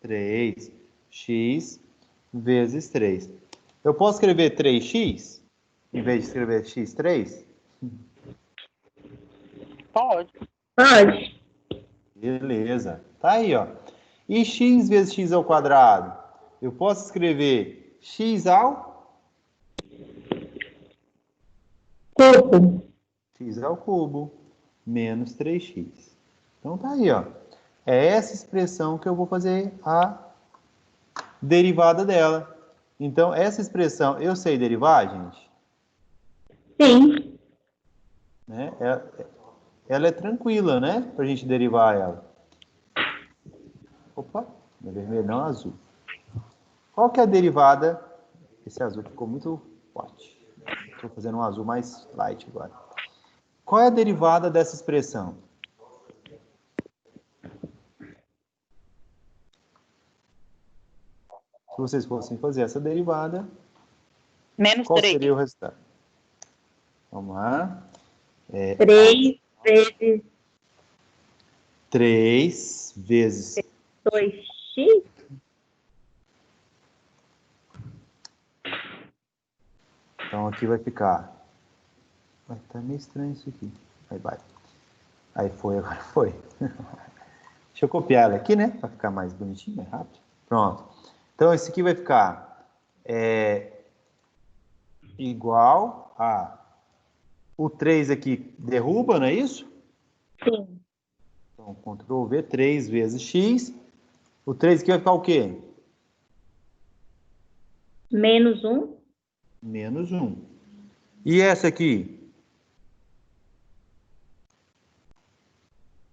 3. X vezes 3. Eu posso escrever 3x em vez de escrever x3? Pode. Pode. Beleza. Tá aí, ó. E x vezes x ao quadrado? Eu posso escrever x ao Cubo. x ao cubo menos 3x. Então tá aí, ó. É essa expressão que eu vou fazer a derivada dela. Então, essa expressão, eu sei derivar, gente? Sim. Né? Ela é tranquila, né? Pra gente derivar ela. Opa, não é vermelho, não, é azul. Qual que é a derivada? Esse azul ficou muito forte. Estou fazendo um azul mais light agora. Qual é a derivada dessa expressão? Se vocês fossem fazer essa derivada, Menos qual 3. seria o resultado? Vamos lá. 3 vezes 3 vezes 2x. Então aqui vai ficar. Vai tá meio estranho isso aqui. Aí vai. Aí foi, agora foi. Deixa eu copiar ela aqui, né? Para ficar mais bonitinho, mais rápido. Pronto. Então esse aqui vai ficar igual a. O 3 aqui derruba, não é isso? Sim. Então, Ctrl V, 3 vezes x. O 3 aqui vai ficar o quê? Menos 1. Menos 1. E essa aqui?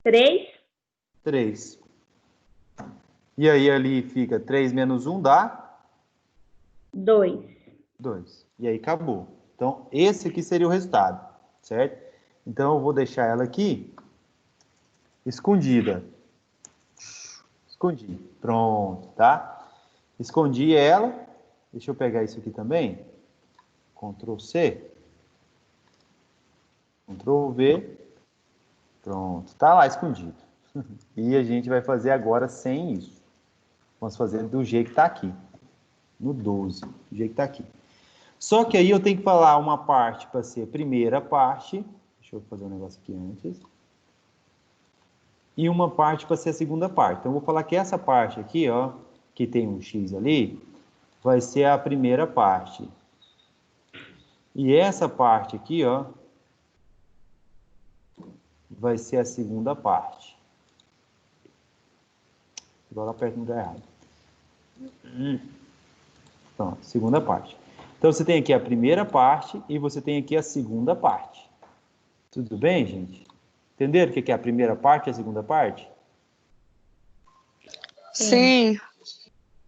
3. 3. E aí ali fica 3 menos 1 dá 2. 2. E aí acabou. Então, esse aqui seria o resultado, certo? Então, eu vou deixar ela aqui escondida. Escondi. Pronto, tá? Escondi ela. Deixa eu pegar isso aqui também. Ctrl C. Ctrl V. Pronto. Tá lá escondido. E a gente vai fazer agora sem isso. Vamos fazer do jeito que está aqui. No 12. Do jeito que está aqui. Só que aí eu tenho que falar uma parte para ser a primeira parte. Deixa eu fazer um negócio aqui antes. E uma parte para ser a segunda parte. Então, eu vou falar que essa parte aqui, ó, que tem um x ali, vai ser a primeira parte. E essa parte aqui, ó, vai ser a segunda parte. Agora aperto no lugar errado. Pronto, segunda parte. Então, você tem aqui a primeira parte e você tem aqui a segunda parte. Tudo bem, gente? Entenderam o que é a primeira parte e a segunda parte? Sim.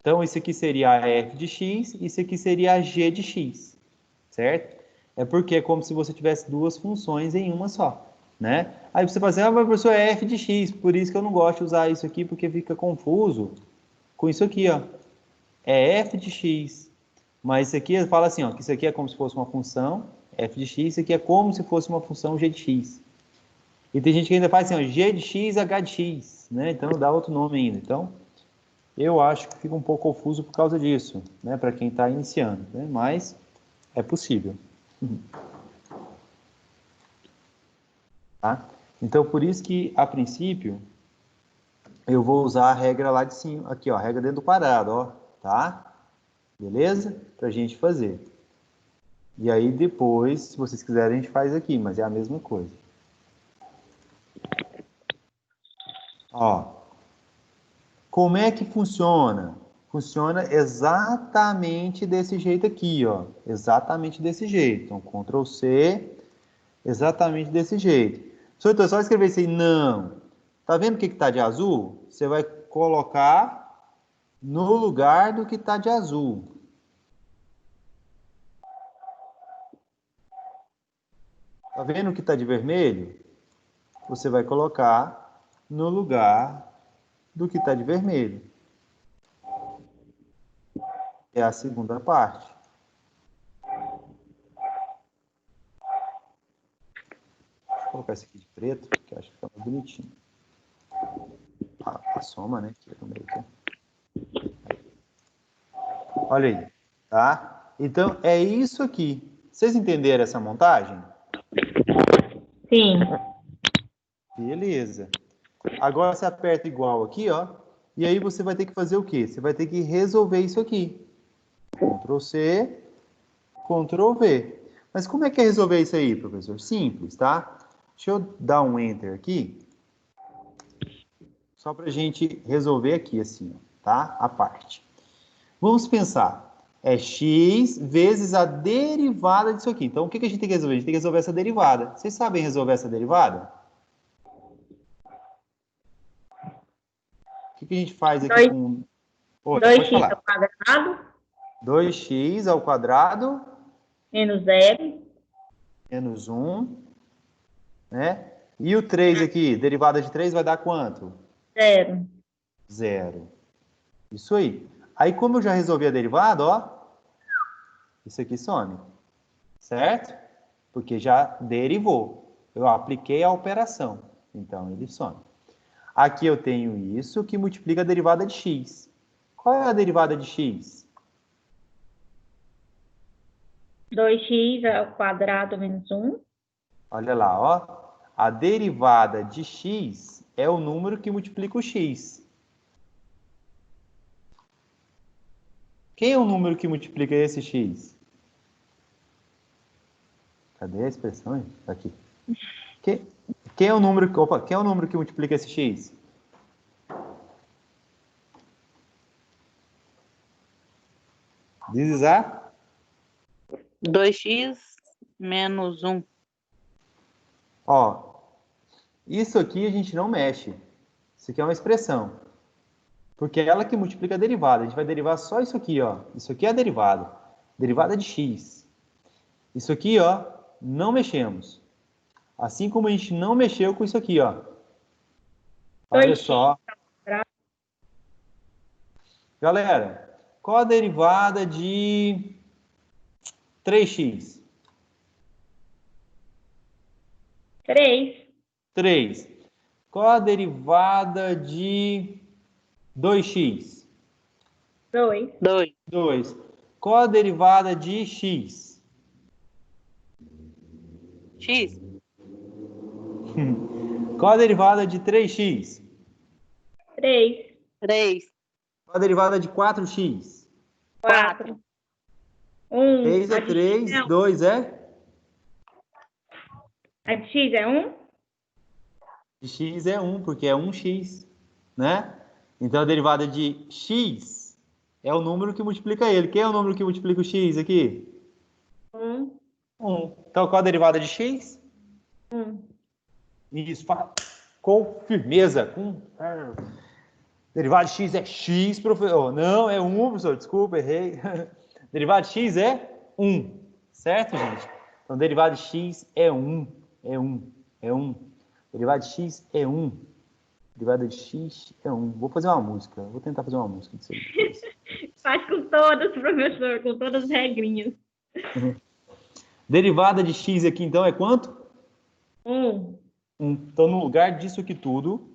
Então, isso aqui seria a f de x, isso aqui seria a g de x, certo? É porque é como se você tivesse duas funções em uma só, né? Aí você fala assim, mas professor, é f de x, por isso que eu não gosto de usar isso aqui, porque fica confuso com isso aqui, ó. É f de x, mas isso aqui fala assim, ó, que isso aqui é como se fosse uma função f de x, isso aqui é como se fosse uma função g de x. E tem gente que ainda faz assim, ó, g de x, h de x, né? Então dá outro nome ainda. Então, eu acho que fica um pouco confuso por causa disso, né? Para quem está iniciando, né? Mas é possível. Tá? Então, por isso que, a princípio, eu vou usar a regra lá de cima, aqui, ó, a regra dentro do quadrado, ó, tá? Beleza? Para a gente fazer. E aí, depois, se vocês quiserem, a gente faz aqui, mas é a mesma coisa. Ó, como é que funciona? Funciona exatamente desse jeito aqui, ó. Exatamente desse jeito. Então, Ctrl C, exatamente desse jeito. Então, é só escrever isso aí? Não. Tá vendo o que está de azul? Você vai colocar no lugar do que está de azul. Tá vendo o que está de vermelho? Você vai colocar no lugar do que está de vermelho. É a segunda parte. Deixa eu colocar esse aqui de preto, que eu acho que fica mais bonitinho. A soma, né? Aqui no meio aqui. Olha aí, tá? Então, é isso aqui. Vocês entenderam essa montagem? Sim. Beleza. Agora você aperta igual aqui, ó. E aí você vai ter que fazer o quê? Você vai ter que resolver isso aqui. Ctrl C, Ctrl V. Mas como é que é resolver isso aí, professor? Simples, tá? Deixa eu dar um Enter aqui. Só para a gente resolver aqui, assim, tá? A parte. Vamos pensar. É x vezes a derivada disso aqui. Então, o que a gente tem que resolver? A gente tem que resolver essa derivada. Vocês sabem resolver essa derivada? O que a gente faz aqui com... Oi, pode 2x falar. ao quadrado 2x ao quadrado menos 0. menos 1, né? E o 3 aqui, derivada de 3 vai dar quanto? 0. 0. Isso aí. Aí, como eu já resolvi a derivada, ó, isso aqui some. Certo? Porque já derivou. Eu apliquei a operação. Então, ele some. Aqui eu tenho isso que multiplica a derivada de x. Qual é a derivada de x? 2x ao quadrado menos 1. Olha lá, ó. A derivada de x é o número que multiplica o x. Quem é o número que multiplica esse x? Cadê a expressão? Tá aqui. Quem é o número, quem é o número que multiplica esse x? Diz a 2x menos 1. Ó, isso aqui a gente não mexe. Isso aqui é uma expressão. Porque é ela que multiplica a derivada. A gente vai derivar só isso aqui, ó. Isso aqui é a derivada. Derivada de x. Isso aqui, ó, não mexemos. Assim como a gente não mexeu com isso aqui, ó. Olha 2x só. Galera, qual a derivada de 3x? 3. 3. Qual a derivada de 2x? 2. 2. 2. Qual a derivada de x? X. Qual a derivada de 3x? 3. 3. Qual a derivada de 4x? 4. 1. 3 é 3, 2 é? A de x é 1? De x é 1, porque é 1x, né? Então a derivada de x é o número que multiplica ele. Quem é o número que multiplica o x aqui? 1. 1. Então, qual a derivada de x? 1. Isso, fala com firmeza. Derivada de x é x, professor. Não, é 1, professor. Desculpa, errei. Derivada de x é 1. Certo, gente? Então, derivada de x é 1. É 1. É 1. Derivada de x é 1. Derivada de x é 1. Vou fazer uma música. Vou tentar fazer uma música disso aí depois. Faz com todas, professor, com todas as regrinhas. Derivada de x aqui, então, é quanto? 1. 1. Então, no lugar disso aqui tudo,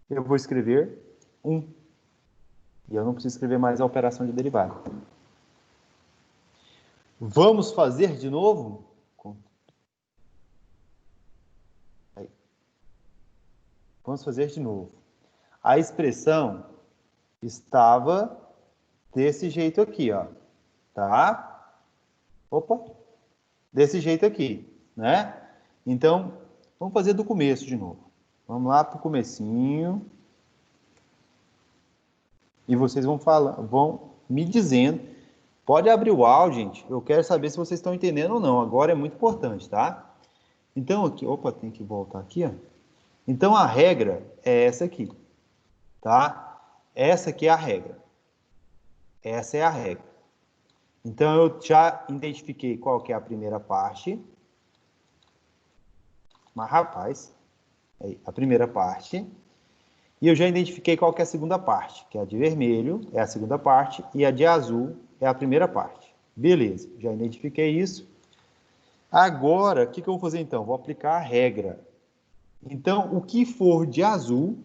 eu vou escrever 1. E eu não preciso escrever mais a operação de derivada. Vamos fazer de novo? Aí. Vamos fazer de novo. A expressão estava desse jeito aqui, ó. Tá? Opa! Desse jeito aqui, né? Então, vamos fazer do começo de novo. Vamos lá pro comecinho. E vocês vão me dizendo. Pode abrir o áudio, gente. Eu quero saber se vocês estão entendendo ou não. Agora é muito importante, tá? Então, aqui... Opa, tem que voltar aqui, ó. Então, a regra é essa aqui, tá? Essa aqui é a regra. Essa é a regra. Então, eu já identifiquei qual que é a primeira parte. Mas, rapaz, aí, a primeira parte. E eu já identifiquei qual que é a segunda parte, que é a de vermelho, é a segunda parte, e a de azul é a primeira parte. Beleza, já identifiquei isso. Agora, o que eu vou fazer então? Vou aplicar a regra. Então, o que for de azul,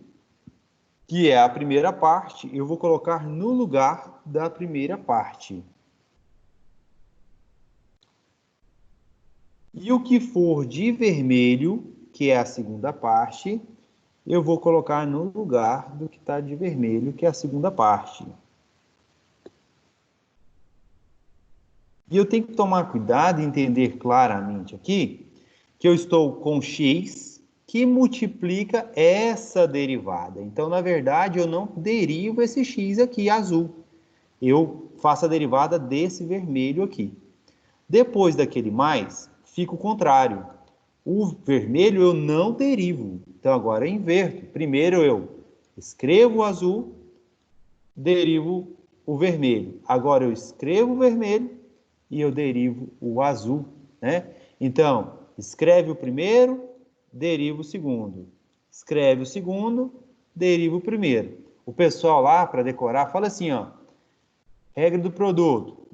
que é a primeira parte, eu vou colocar no lugar da primeira parte. E o que for de vermelho, que é a segunda parte, eu vou colocar no lugar do que está de vermelho, que é a segunda parte. E eu tenho que tomar cuidado e entender claramente aqui que eu estou com x que multiplica essa derivada. Então, na verdade, eu não derivo esse x aqui azul. Eu faço a derivada desse vermelho aqui. Depois daquele mais, fica o contrário. O vermelho eu não derivo. Então, agora eu inverto. Primeiro eu escrevo o azul, derivo o vermelho. Agora eu escrevo o vermelho e eu derivo o azul, né? Então, escreve o primeiro, deriva o segundo. Escreve o segundo, deriva o primeiro. O pessoal lá, para decorar, fala assim, ó. Regra do produto.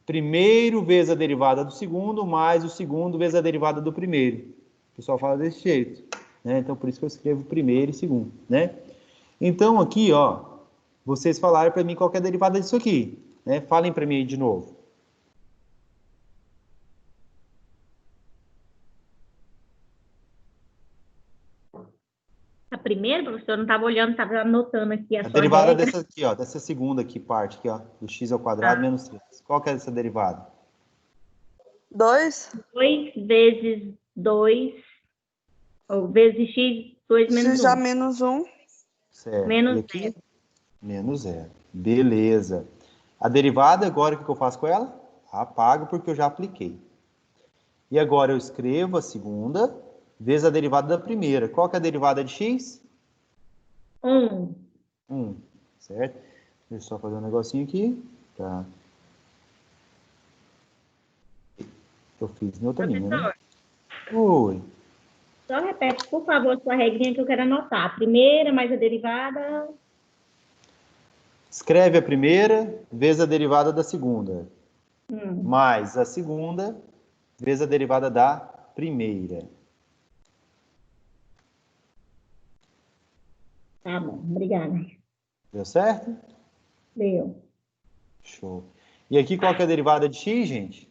Primeiro vezes a derivada do segundo, mais o segundo vezes a derivada do primeiro. O pessoal fala desse jeito, né? Então, por isso que eu escrevo primeiro e segundo, né? Então, aqui, ó, vocês falaram para mim qual que é a derivada disso aqui, né? Falem para mim aí de novo. A primeira, professor, não estava olhando, estava anotando aqui a A sua derivada regra. dessa aqui, ó, dessa segunda aqui, parte aqui, ó, do x ao quadrado menos 3. Qual que é essa derivada? 2. 2 vezes 2, ou vezes x, 2 menos X dá 1. menos 1. Certo. Menos E aqui? 0. Menos 0. Beleza. A derivada, agora, o que eu faço com ela? Apago, porque eu já apliquei. E agora eu escrevo a segunda vezes a derivada da primeira. Qual que é a derivada de x? 1. 1. Certo? Deixa eu só fazer um negocinho aqui. Tá. Eu fiz em outra linha, né? Oi. Só repete, por favor, sua regrinha que eu quero anotar. A primeira mais a derivada. Escreve a primeira vezes a derivada da segunda. Hum, Mais a segunda vezes a derivada da primeira. tá bom, obrigada. Deu certo? Deu. Show. E aqui qual que é a derivada de x, gente?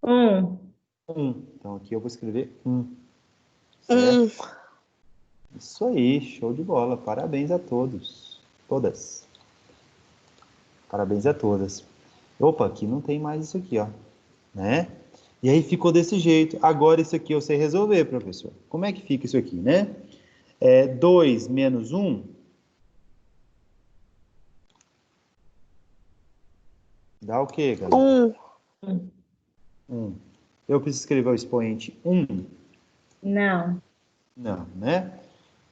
1. 1. Então aqui eu vou escrever 1. Certo? Isso aí, show de bola. Parabéns a todos. Todas. Parabéns a todas. Opa, aqui não tem mais isso aqui, ó. Né? E aí ficou desse jeito. Agora isso aqui eu sei resolver, professor. Como é que fica isso aqui, né? 2 menos 1. Dá o quê, galera? 1. 1. Eu preciso escrever o expoente 1? Não. Não, né?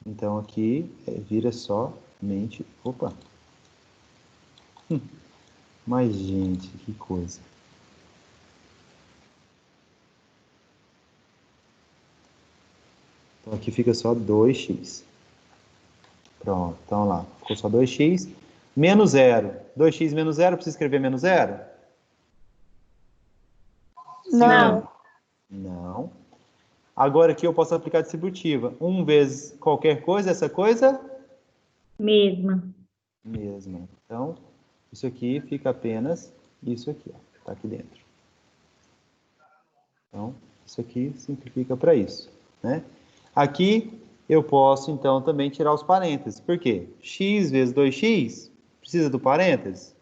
Então, aqui vira somente... Opa! Mas, gente, que coisa. Então, aqui fica só 2x. Pronto, então lá. Ficou só 2x. Menos 0. 2x menos 0, precisa escrever menos 0? Sim ou Não. Não. Agora aqui eu posso aplicar a distributiva. 1 vezes qualquer coisa, essa coisa? Mesma. Mesma. Então, isso aqui fica apenas isso aqui, ó. Tá aqui dentro. Então, isso aqui simplifica para isso, né? Aqui eu posso, então, também tirar os parênteses. Por quê? X vezes 2x precisa do parênteses?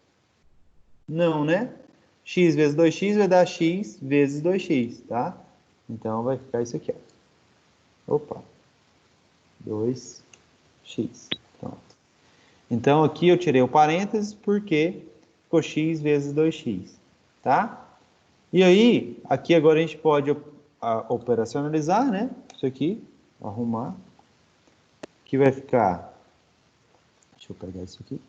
Não, né? X vezes 2x vai dar x vezes 2x, tá? Então, vai ficar isso aqui, ó. Opa. 2x. Pronto. Então, aqui eu tirei o parênteses porque ficou x vezes 2x, tá? E aí, aqui agora a gente pode operacionalizar, né? Isso aqui, arrumar. Que vai ficar... Deixa eu pegar isso aqui.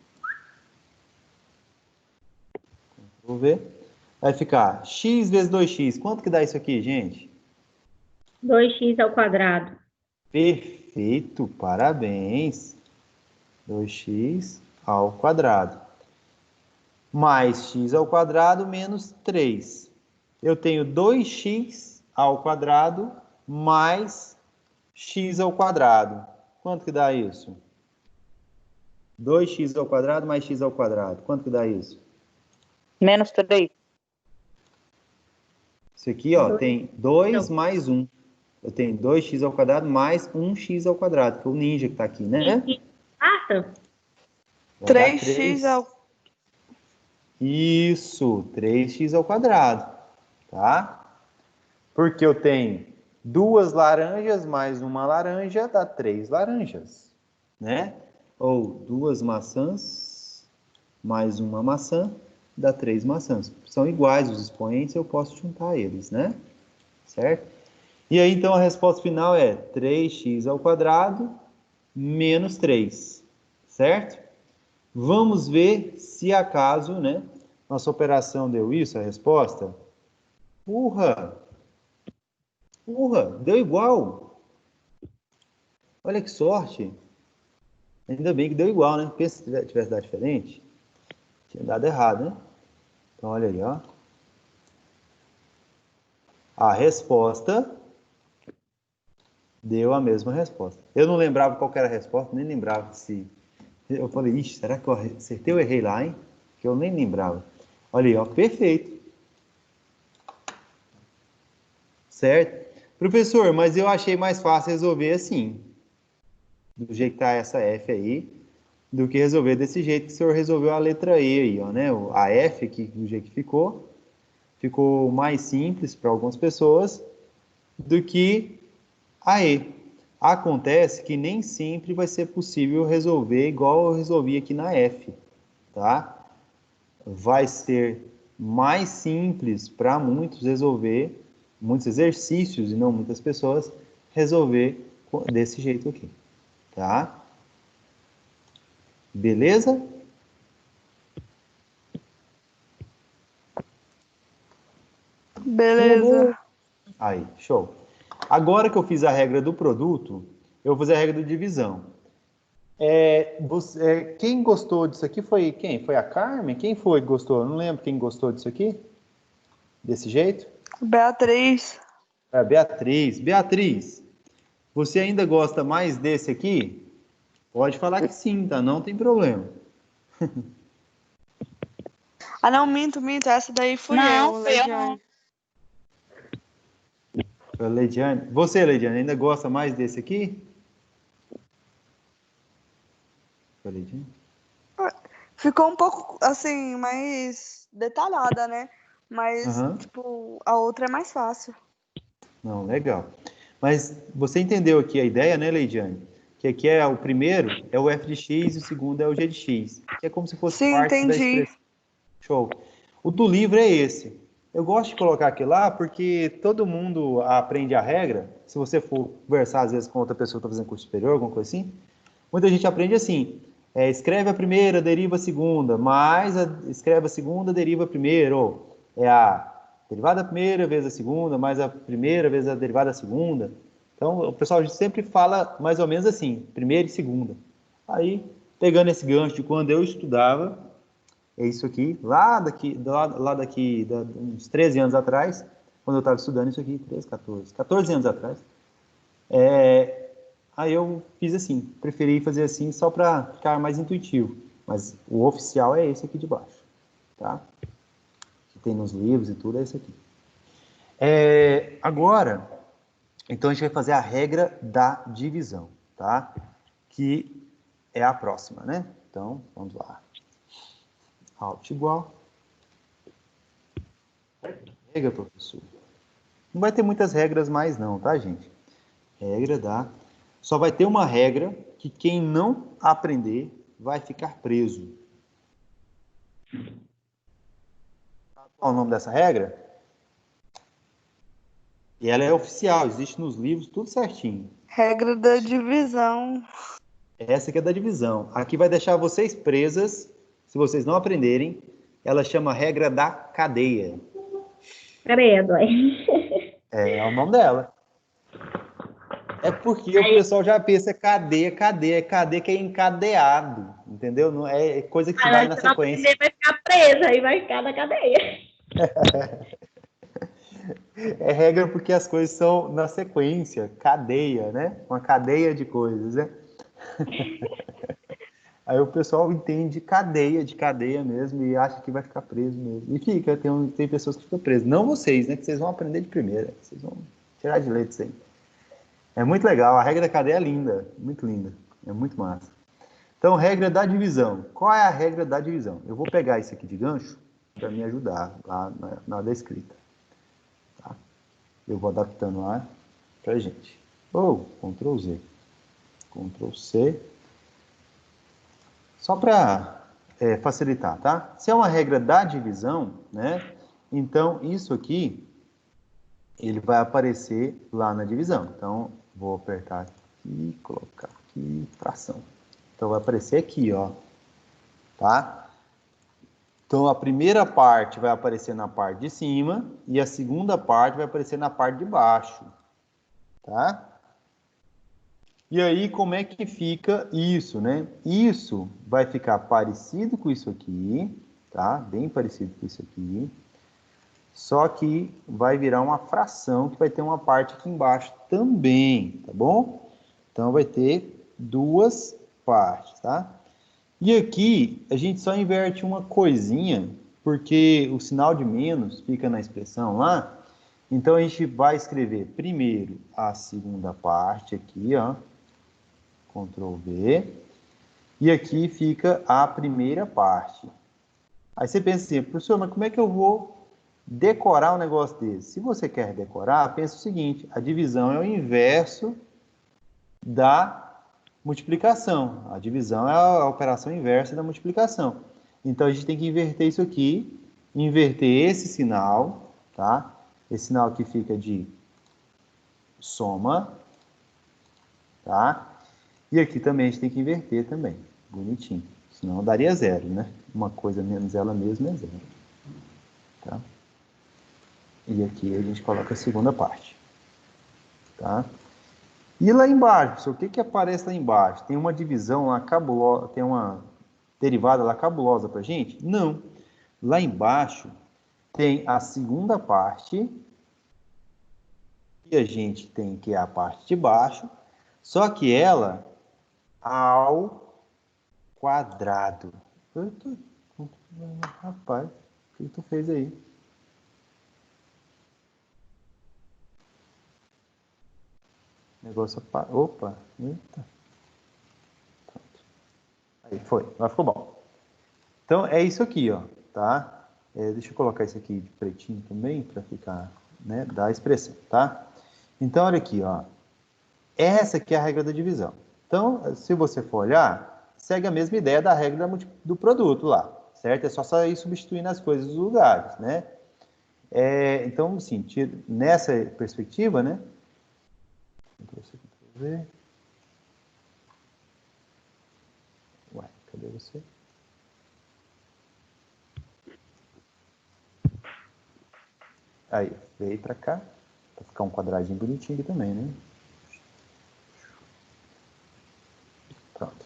Vou ver. Vai ficar x vezes 2x. Quanto que dá isso aqui, gente? 2x ao quadrado. Perfeito, parabéns. 2x ao quadrado. Mais x ao quadrado menos 3. Eu tenho 2x ao quadrado mais x ao quadrado. Quanto que dá isso? 2x ao quadrado mais x ao quadrado. Quanto que dá isso? Menos 3. Isso aqui, ó, 2. tem 2 mais 1. Eu tenho 2x ao quadrado mais 1x ao quadrado, que é o ninja que tá aqui, né? Passa? Vai dar 3x 3. ao... Isso, 3x ao quadrado, tá? Porque eu tenho 2 laranjas mais uma laranja dá 3 laranjas, né? Ou 2 maçãs mais uma maçã dá 3 maçãs. São iguais os expoentes, eu posso juntar eles, né? Certo? E aí, então, a resposta final é 3x ao quadrado menos 3, certo? Vamos ver se acaso, né? Nossa operação deu isso, a resposta? Urra! Urra! Deu igual! Olha que sorte! Ainda bem que deu igual, né? Pensa se tivesse dado diferente, tinha dado errado, né? Então, olha aí, ó. A resposta deu a mesma resposta. Eu não lembrava qual era a resposta, nem lembrava se... Eu falei, ixi, será que eu acertei ou errei lá, hein? Que eu nem lembrava. Olha aí, ó, perfeito. Certo? Professor, mas eu achei mais fácil resolver assim, do jeito que tá essa F aí, do que resolver desse jeito que o senhor resolveu a letra E aí, ó, né? A F, que, do jeito que ficou mais simples para algumas pessoas do que a E. Acontece que nem sempre vai ser possível resolver igual eu resolvi aqui na F, tá? Vai ser mais simples para muitos resolver, muitos exercícios e não muitas pessoas, resolver desse jeito aqui, tá? Beleza? Beleza. Aí, show. Agora que eu fiz a regra do produto, eu vou fazer a regra do divisão. Quem gostou disso aqui foi quem? Foi a Carmen? Quem foi que gostou? Eu não lembro quem gostou disso aqui. Desse jeito? Beatriz. É, Beatriz. Beatriz, você ainda gosta mais desse aqui? Pode falar que sim, tá? Não tem problema. Ah, não, minto. Essa daí fui Não, eu, fui eu Leidiane. Leidiane. Você, Leidiane, ainda gosta mais desse aqui? Leidiane? Ficou um pouco, assim, mais detalhada, né? Mas, Aham. tipo, a outra é mais fácil. Não, legal. Mas você entendeu aqui a ideia, né, Leidiane? Que aqui é o primeiro é o f de x e o segundo é o g de x. Que é como se fosse Sim, partes da entendi. expressão. Show. O do livro é esse. Eu gosto de colocar aqui lá porque todo mundo aprende a regra. Se você for conversar, às vezes, com outra pessoa que está fazendo curso superior, alguma coisa assim, muita gente aprende assim. Escreve a primeira, deriva a segunda, escreve a segunda, deriva a primeira. Ou é a derivada da primeira vezes a segunda, mais a primeira vezes a derivada da segunda. Então, o pessoal sempre fala mais ou menos assim, primeira e segunda. Aí, pegando esse gancho de quando eu estudava, é isso aqui, lá daqui, uns 13 anos atrás, quando eu estava estudando isso aqui, 13, 14 anos atrás, aí eu fiz assim, preferi fazer assim só para ficar mais intuitivo. Mas o oficial é esse aqui de baixo, tá? Que tem nos livros e tudo, é esse aqui. Agora, então a gente vai fazer a regra da divisão, tá? Que é a próxima, né? Então, vamos lá. Alt igual. Regra, professor. Não vai ter muitas regras mais não, tá, gente? Regra da... Só vai ter uma regra que quem não aprender vai ficar preso. Qual é o nome dessa regra? E ela é oficial, existe nos livros, tudo certinho. Regra da divisão. Essa aqui é da divisão. Aqui vai deixar vocês presas, se vocês não aprenderem. Ela chama regra da cadeia. Credo, É o nome dela. É porque o pessoal já pensa cadeia que é encadeado, entendeu? Não é coisa que vai na sequência. Vai ficar presa e vai ficar na cadeia. É regra porque as coisas são na sequência, cadeia, né? Uma cadeia de coisas, né? Aí o pessoal entende de cadeia mesmo, e acha que vai ficar preso mesmo. E fica, tem pessoas que ficam presas. Não vocês, né? Que vocês vão aprender de primeira. Vocês vão tirar de leite isso aí. É muito legal, a regra da cadeia é linda, muito linda. É muito massa. Então, regra da divisão. Qual é a regra da divisão? Eu vou pegar isso aqui de gancho para me ajudar lá na hora da escrita. Tá? Eu vou adaptando lá pra gente. Ctrl Z. Ctrl C. Só para facilitar, tá? Se é uma regra da divisão, né? Então, isso aqui, ele vai aparecer lá na divisão. Então, vou apertar aqui, colocar aqui, fração. Então, vai aparecer aqui, ó. Tá? Então, a primeira parte vai aparecer na parte de cima e a segunda parte vai aparecer na parte de baixo. Tá? E aí, como é que fica isso, né? Isso vai ficar parecido com isso aqui, tá? Bem parecido com isso aqui. Só que vai virar uma fração que vai ter uma parte aqui embaixo também, tá bom? Então, vai ter duas partes, tá? E aqui, a gente só inverte uma coisinha, porque o sinal de menos fica na expressão lá. Então, a gente vai escrever primeiro a segunda parte aqui, ó. Ctrl V. E aqui fica a primeira parte. Aí você pensa assim, professor, mas como é que eu vou decorar um negócio desse? Se você quer decorar, pensa o seguinte, a divisão é o inverso da multiplicação. A divisão é a operação inversa da multiplicação. Então, a gente tem que inverter isso aqui, inverter esse sinal, tá? Esse sinal aqui fica de soma, tá? E aqui também a gente tem que inverter também, bonitinho. Senão daria zero, né? Uma coisa menos ela mesma é zero. Tá? E aqui a gente coloca a segunda parte. Tá? E lá embaixo, o que que aparece lá embaixo? Tem uma divisão lá cabulosa, tem uma derivada lá cabulosa pra gente? Não. Lá embaixo tem a segunda parte, e a gente tem que é a parte de baixo, só que ela ao quadrado. Rapaz, o que tu fez aí? Negócio... Opa, eita. Aí, foi. Agora ficou bom. Então, é isso aqui, ó, tá? Deixa eu colocar isso aqui de pretinho também, para ficar, né, dar a expressão, tá? Então, olha aqui, ó. Essa aqui é a regra da divisão. Então, se você for olhar, segue a mesma ideia da regra do produto lá, certo? É só sair substituindo as coisas dos lugares, né? Então, assim, nessa perspectiva, né? Ctrl+C, Ctrl+V. Ué, cadê você? Aí, veio para cá, para ficar um quadradinho bonitinho aqui também, né? Pronto.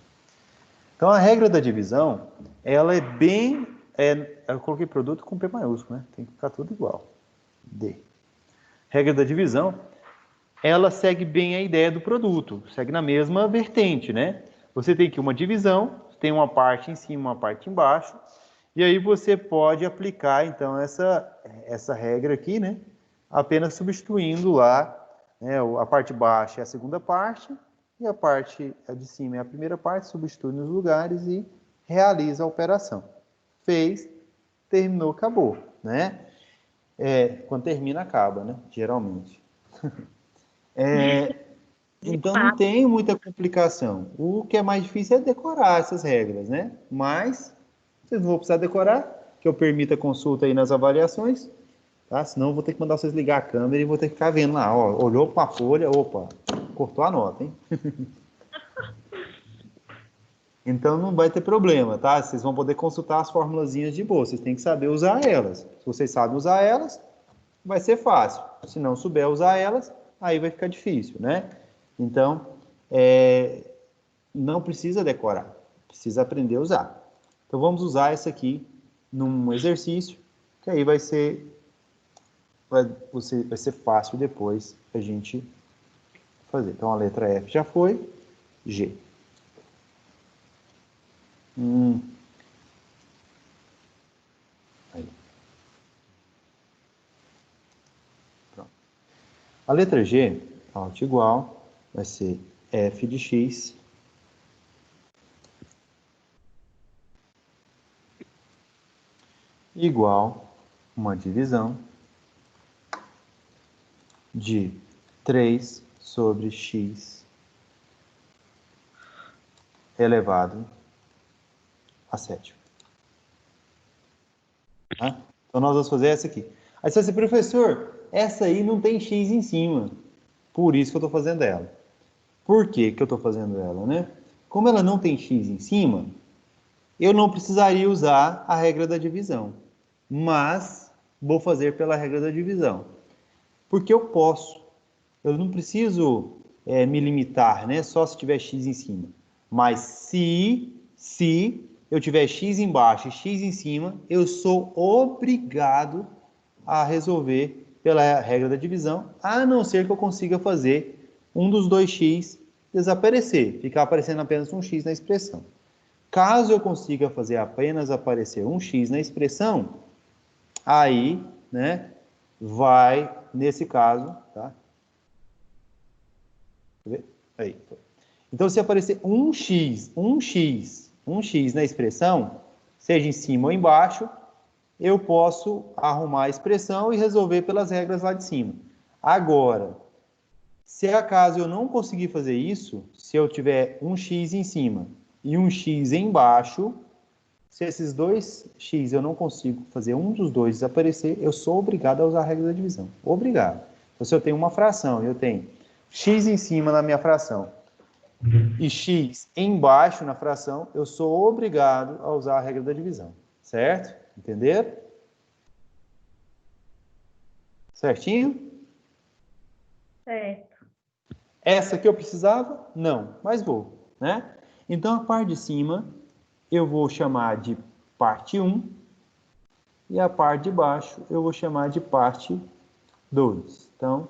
Então, a regra da divisão, ela é bem... eu coloquei produto com P maiúsculo, né? Tem que ficar tudo igual. D. Regra da divisão, ela segue bem a ideia do produto, segue na mesma vertente, né? Você tem aqui uma divisão, tem uma parte em cima, uma parte embaixo, e aí você pode aplicar, então, essa regra aqui, né? Apenas substituindo lá, né, a parte baixa é a segunda parte, e a parte de cima é a primeira parte, substitui nos lugares e realiza a operação. Fez, terminou, acabou, né? Quando termina, acaba, né? Geralmente. Então não tem muita complicação. O que é mais difícil é decorar essas regras, né? Mas vocês não vão precisar decorar, que eu permita consulta aí nas avaliações, tá? Senão eu vou ter que mandar vocês ligar a câmera e vou ter que ficar vendo lá, ó, olhou para a folha, opa, cortou a nota, hein? Então não vai ter problema, tá? Vocês vão poder consultar as formulazinhas de boa, vocês têm que saber usar elas. Se vocês sabem usar elas, vai ser fácil. Se não souber usar elas, aí vai ficar difícil, né? Então, não precisa decorar, precisa aprender a usar. Então vamos usar essa aqui num exercício, que aí vai ser fácil depois a gente fazer. Então a letra F já foi, G. Aí. Pronto. A letra G, alt igual, vai ser F de X igual uma divisão de 3 sobre x elevado a 7. Tá? Então, nós vamos fazer essa aqui. Aí você vai dizer, professor, essa aí não tem x em cima. Por isso que eu estou fazendo ela. Por que que eu estou fazendo ela, né? Como ela não tem x em cima, eu não precisaria usar a regra da divisão. Mas vou fazer pela regra da divisão. Porque eu posso. Eu não preciso me limitar, né? Só se tiver x em cima. Mas se eu tiver x embaixo e x em cima, eu sou obrigado a resolver pela regra da divisão, a não ser que eu consiga fazer um dos dois x desaparecer, ficar aparecendo apenas um x na expressão. Caso eu consiga fazer apenas aparecer um x na expressão, aí, né, vai, nesse caso, tá? Aí. Então, se aparecer um x na expressão, seja em cima ou embaixo, eu posso arrumar a expressão e resolver pelas regras lá de cima. Agora, se acaso eu não conseguir fazer isso, se eu tiver um x em cima e um x embaixo, se esses dois x eu não consigo fazer um dos dois desaparecer, eu sou obrigado a usar a regra da divisão. Obrigado. Então, se eu tenho uma fração, eu tenho x em cima na minha fração e x embaixo na fração, eu sou obrigado a usar a regra da divisão. Certo? Entenderam? Certinho? Certo. Essa que eu precisava? Não, mas vou, né? Então, a parte de cima eu vou chamar de parte 1 e a parte de baixo eu vou chamar de parte 2. Então,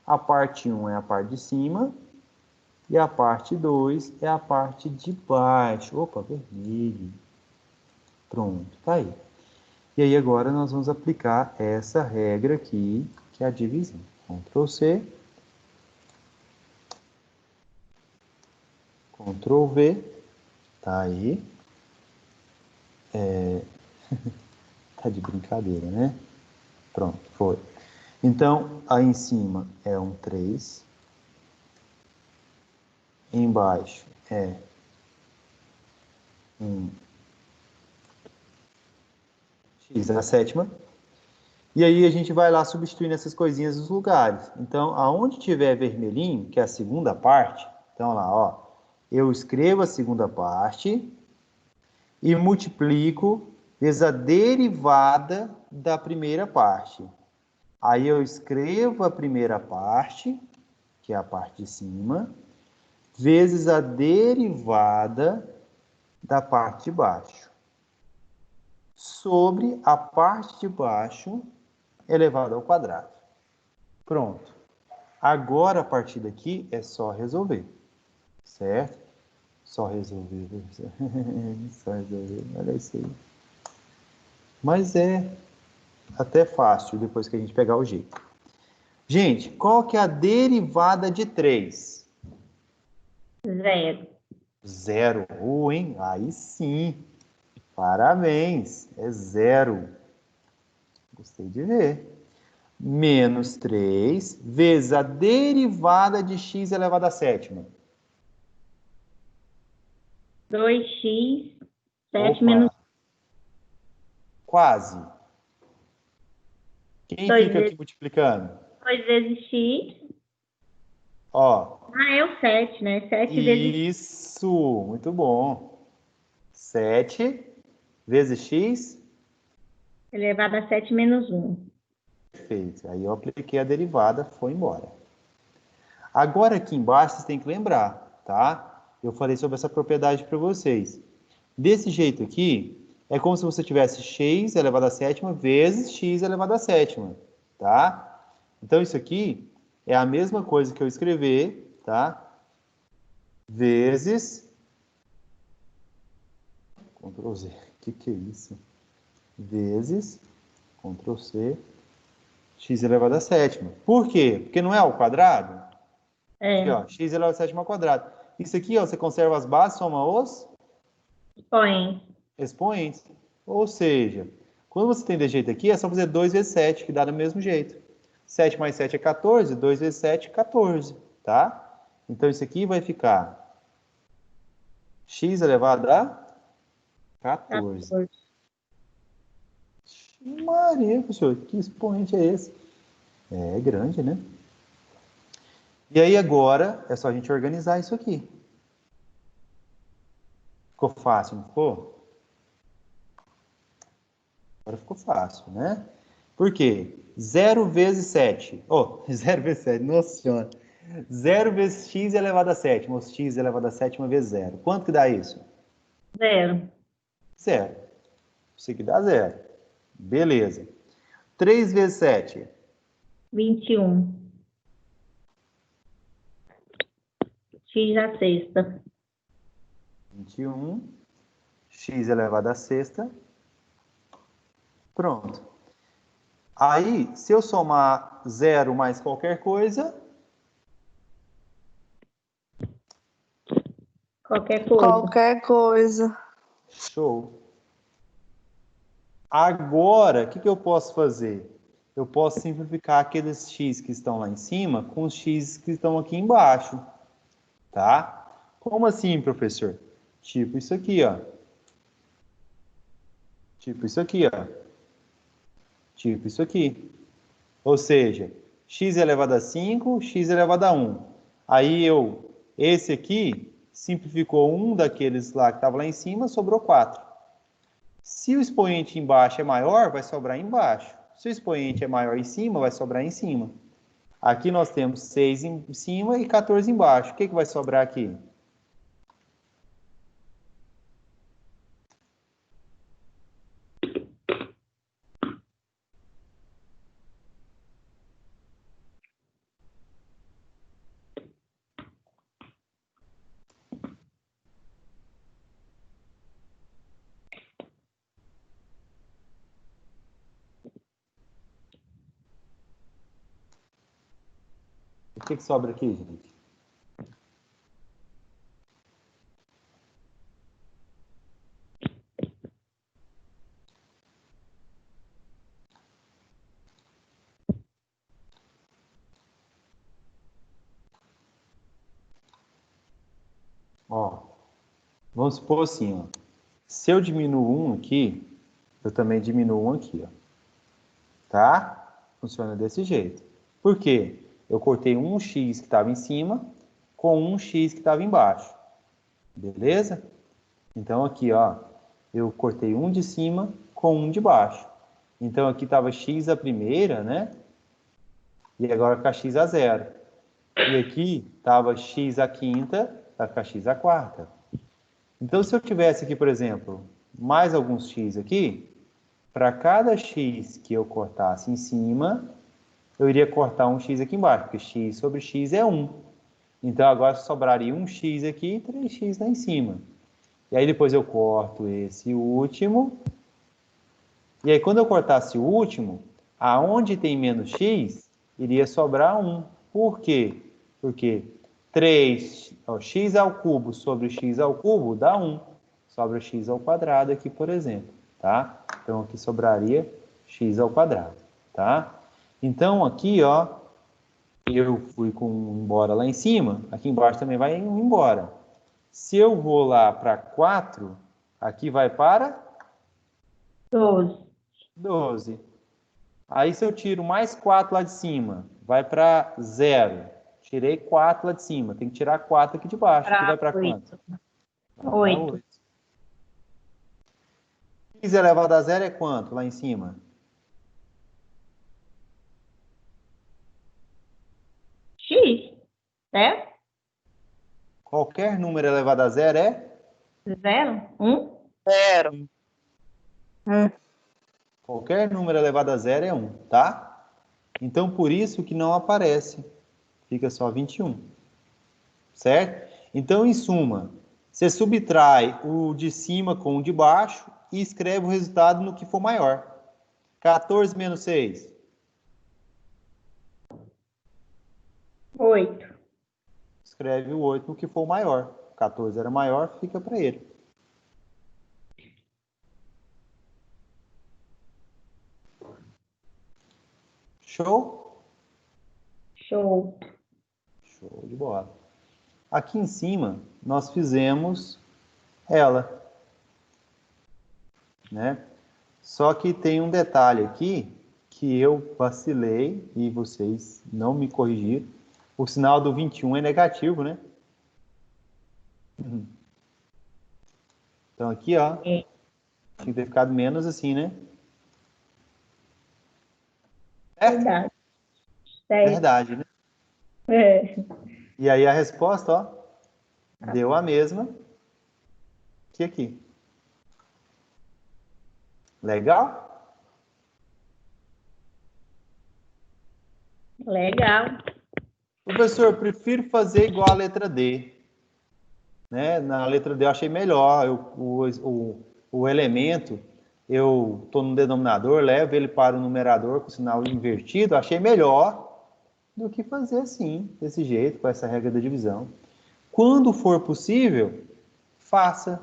a parte 1 é a parte de cima e a parte 2 é a parte de baixo. Opa, vermelho. Pronto, tá aí. E aí agora nós vamos aplicar essa regra aqui, que é a divisão. Ctrl C, Ctrl V, tá aí. Tá de brincadeira, né? Pronto, foi. Então, aí em cima é um 3. Embaixo é um x à sétima. E aí a gente vai lá substituindo essas coisinhas nos lugares. Então, aonde tiver vermelhinho, que é a segunda parte, então lá, ó, eu escrevo a segunda parte e multiplico vezes a derivada da primeira parte. Aí eu escrevo a primeira parte, que é a parte de cima, vezes a derivada da parte de baixo, sobre a parte de baixo elevado ao quadrado. Pronto. Agora, a partir daqui, é só resolver, certo? Só resolver. Só resolver, olha isso aí. Mas é até fácil, depois que a gente pegar o jeito. Gente, qual que é a derivada de 3? 0. 0. Hein? Aí sim. Parabéns. É 0. Gostei de ver. Menos 3 vezes a derivada de x elevado à sétima. 2x, 7 Opa, menos quase. Quem 2 fica aqui vezes, multiplicando? 2 vezes x. Ó, Ah, é o 7, né? 7 vezes isso, muito bom. 7 vezes x, elevado a 7 menos 1. perfeito. Aí eu apliquei a derivada, foi embora. Agora aqui embaixo vocês têm que lembrar, tá? Eu falei sobre essa propriedade para vocês. Desse jeito aqui, é como se você tivesse x elevado à sétima vezes x elevado à sétima, tá? Então isso aqui é a mesma coisa que eu escrever, tá? Vezes, Ctrl Z, o que é isso? Vezes, Ctrl C, x elevado à sétima. Por quê? Porque não é ao quadrado? Aqui, É, ó, x elevado à sétima ao quadrado. Isso aqui, ó, você conserva as bases, soma os põe. expoentes. Ou seja, quando você tem desse jeito aqui, é só fazer 2 vezes 7, que dá do mesmo jeito. 7 mais 7 é 14, 2 vezes 7 é 14, tá? Então isso aqui vai ficar x elevado a 14. 14. Maria, professor, que expoente é esse? É grande, né? E aí agora é só a gente organizar isso aqui. Ficou fácil, não ficou? Agora ficou fácil, né? Por quê? 0 vezes 7. Oh, 0 vezes 7, nossa senhora. 0 vezes x elevado a sétima, ou x elevado a sétima vezes 0. Quanto que dá isso? 0. 0. Isso aqui dá 0. Beleza. 3 vezes 7. 21. X à sexta. 21. X elevado a sexta. Pronto. Aí, se eu somar 0 mais qualquer coisa, Qualquer coisa. Qualquer coisa. show. Agora, o que eu posso fazer? Eu posso simplificar aqueles x que estão lá em cima com os x que estão aqui embaixo, tá? Como assim, professor? Tipo isso aqui, ó. Tipo isso aqui, ó. Tipo isso aqui. Ou seja, x elevado a 5, x elevado a 1. Aí esse aqui, simplificou um daqueles lá que estava lá em cima, sobrou 4. Se o expoente embaixo é maior, vai sobrar embaixo. Se o expoente é maior em cima, vai sobrar em cima. Aqui nós temos 6 em cima e 14 embaixo. O que vai sobrar aqui? O que sobra aqui, gente? Ó, vamos supor assim, ó. Se eu diminuo um aqui, eu também diminuo um aqui, ó. tá? Funciona desse jeito. Por quê? Eu cortei um x que estava em cima com um x que estava embaixo. Beleza? Então, aqui, ó, eu cortei um de cima com um de baixo. Então, aqui estava x a primeira, né? E agora fica x a zero. E aqui estava x a quinta, vai ficar x a quarta. Então, se eu tivesse aqui, por exemplo, mais alguns x aqui, para cada x que eu cortasse em cima, eu iria cortar um x aqui embaixo, porque x sobre x é 1. Então, agora sobraria um x aqui e 3x lá em cima. E aí, depois eu corto esse último. E aí, quando eu cortasse o último, aonde tem menos x, iria sobrar 1. Por quê? Porque 3, ó, x ao cubo sobre x ao cubo dá 1. Sobra x ao quadrado aqui, por exemplo. Tá? Então, aqui sobraria x ao quadrado. Tá? Então, aqui, ó, eu fui embora lá em cima, aqui embaixo também vai embora. Se eu vou lá para 4, aqui vai para 12. 12. Aí, se eu tiro mais 4 lá de cima, vai para 0. Tirei 4 lá de cima, tem que tirar 4 aqui de baixo. Aqui vai para quanto? 8. 8. X elevado a 0 é quanto lá em cima? X, certo? Qualquer número elevado a 0 é? 0, 1. 0. Qualquer número elevado a 0 é 1, tá? Então, por isso que não aparece. Fica só 21. Certo? Então, em suma, você subtrai o de cima com o de baixo e escreve o resultado no que for maior. 14 menos 6. 8. Escreve o 8 no que for maior. 14 era maior, fica para ele. Show? Show. Show de bola. Aqui em cima, nós fizemos ela. Né? Só que tem um detalhe aqui que eu vacilei e vocês não me corrigiram. O sinal do 21 é negativo, né? Então aqui, ó, É. tinha que ter ficado menos assim, né? Certo? Verdade. Certo. Verdade, né? É. E aí a resposta, ó, deu a mesma que aqui. Legal? Legal. Professor, eu prefiro fazer igual a letra D. Né? Na letra D eu achei melhor. O elemento, eu estou no denominador, levo ele para o numerador com o sinal invertido, achei melhor do que fazer assim, desse jeito, com essa regra da divisão. Quando for possível, faça.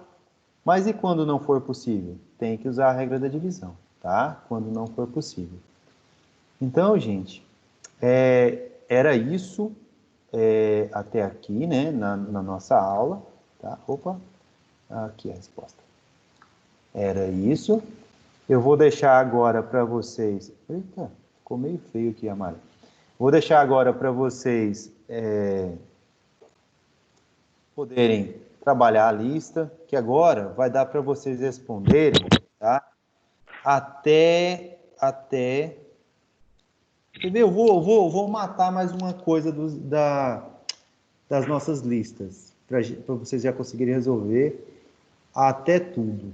Mas e quando não for possível? Tem que usar a regra da divisão, tá? Quando não for possível. Então, gente, era isso até aqui, né, na nossa aula. Tá? Opa, aqui a resposta. Era isso. Eu vou deixar agora para vocês... Eita, ficou meio feio aqui, Amara. Vou deixar agora para vocês poderem trabalhar a lista, que agora vai dar para vocês responderem, tá? Até... Quer ver? Eu vou matar mais uma coisa das nossas listas, para vocês já conseguirem resolver até tudo.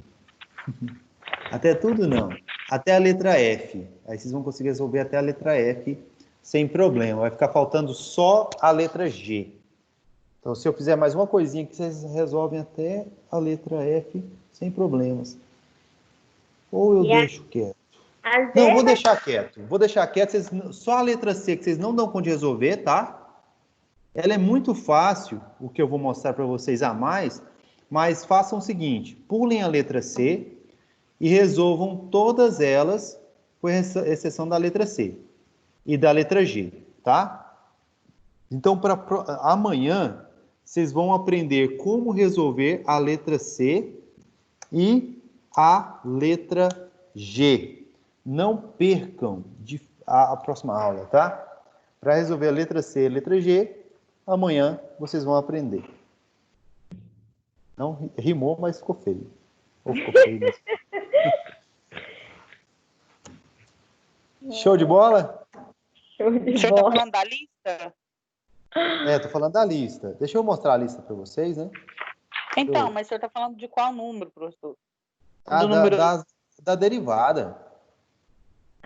Até tudo não. Até a letra F. Aí vocês vão conseguir resolver até a letra F sem problema. Vai ficar faltando só a letra G. Então, se eu fizer mais uma coisinha que vocês resolvem até a letra F sem problemas. Ou eu deixo quieto. Não, vou deixar quieto. Vou deixar quieto. Só a letra C que vocês não dão conta de resolver, tá? Ela é muito fácil, o que eu vou mostrar para vocês a mais, mas façam o seguinte, pulem a letra C e resolvam todas elas, com exceção da letra C e da letra G, tá? Então, amanhã, vocês vão aprender como resolver a letra C e a letra G. Não percam a próxima aula, tá? Para resolver a letra C e a letra G, amanhã vocês vão aprender. Não rimou, mas ficou feio. Ou ficou feio mesmo. Show de bola? Show O de senhor tá bola. falando da lista? Tô falando da lista. Deixa eu mostrar a lista para vocês, né? Então, mas o senhor tá falando de qual número, professor? Ah, Do número... da derivada.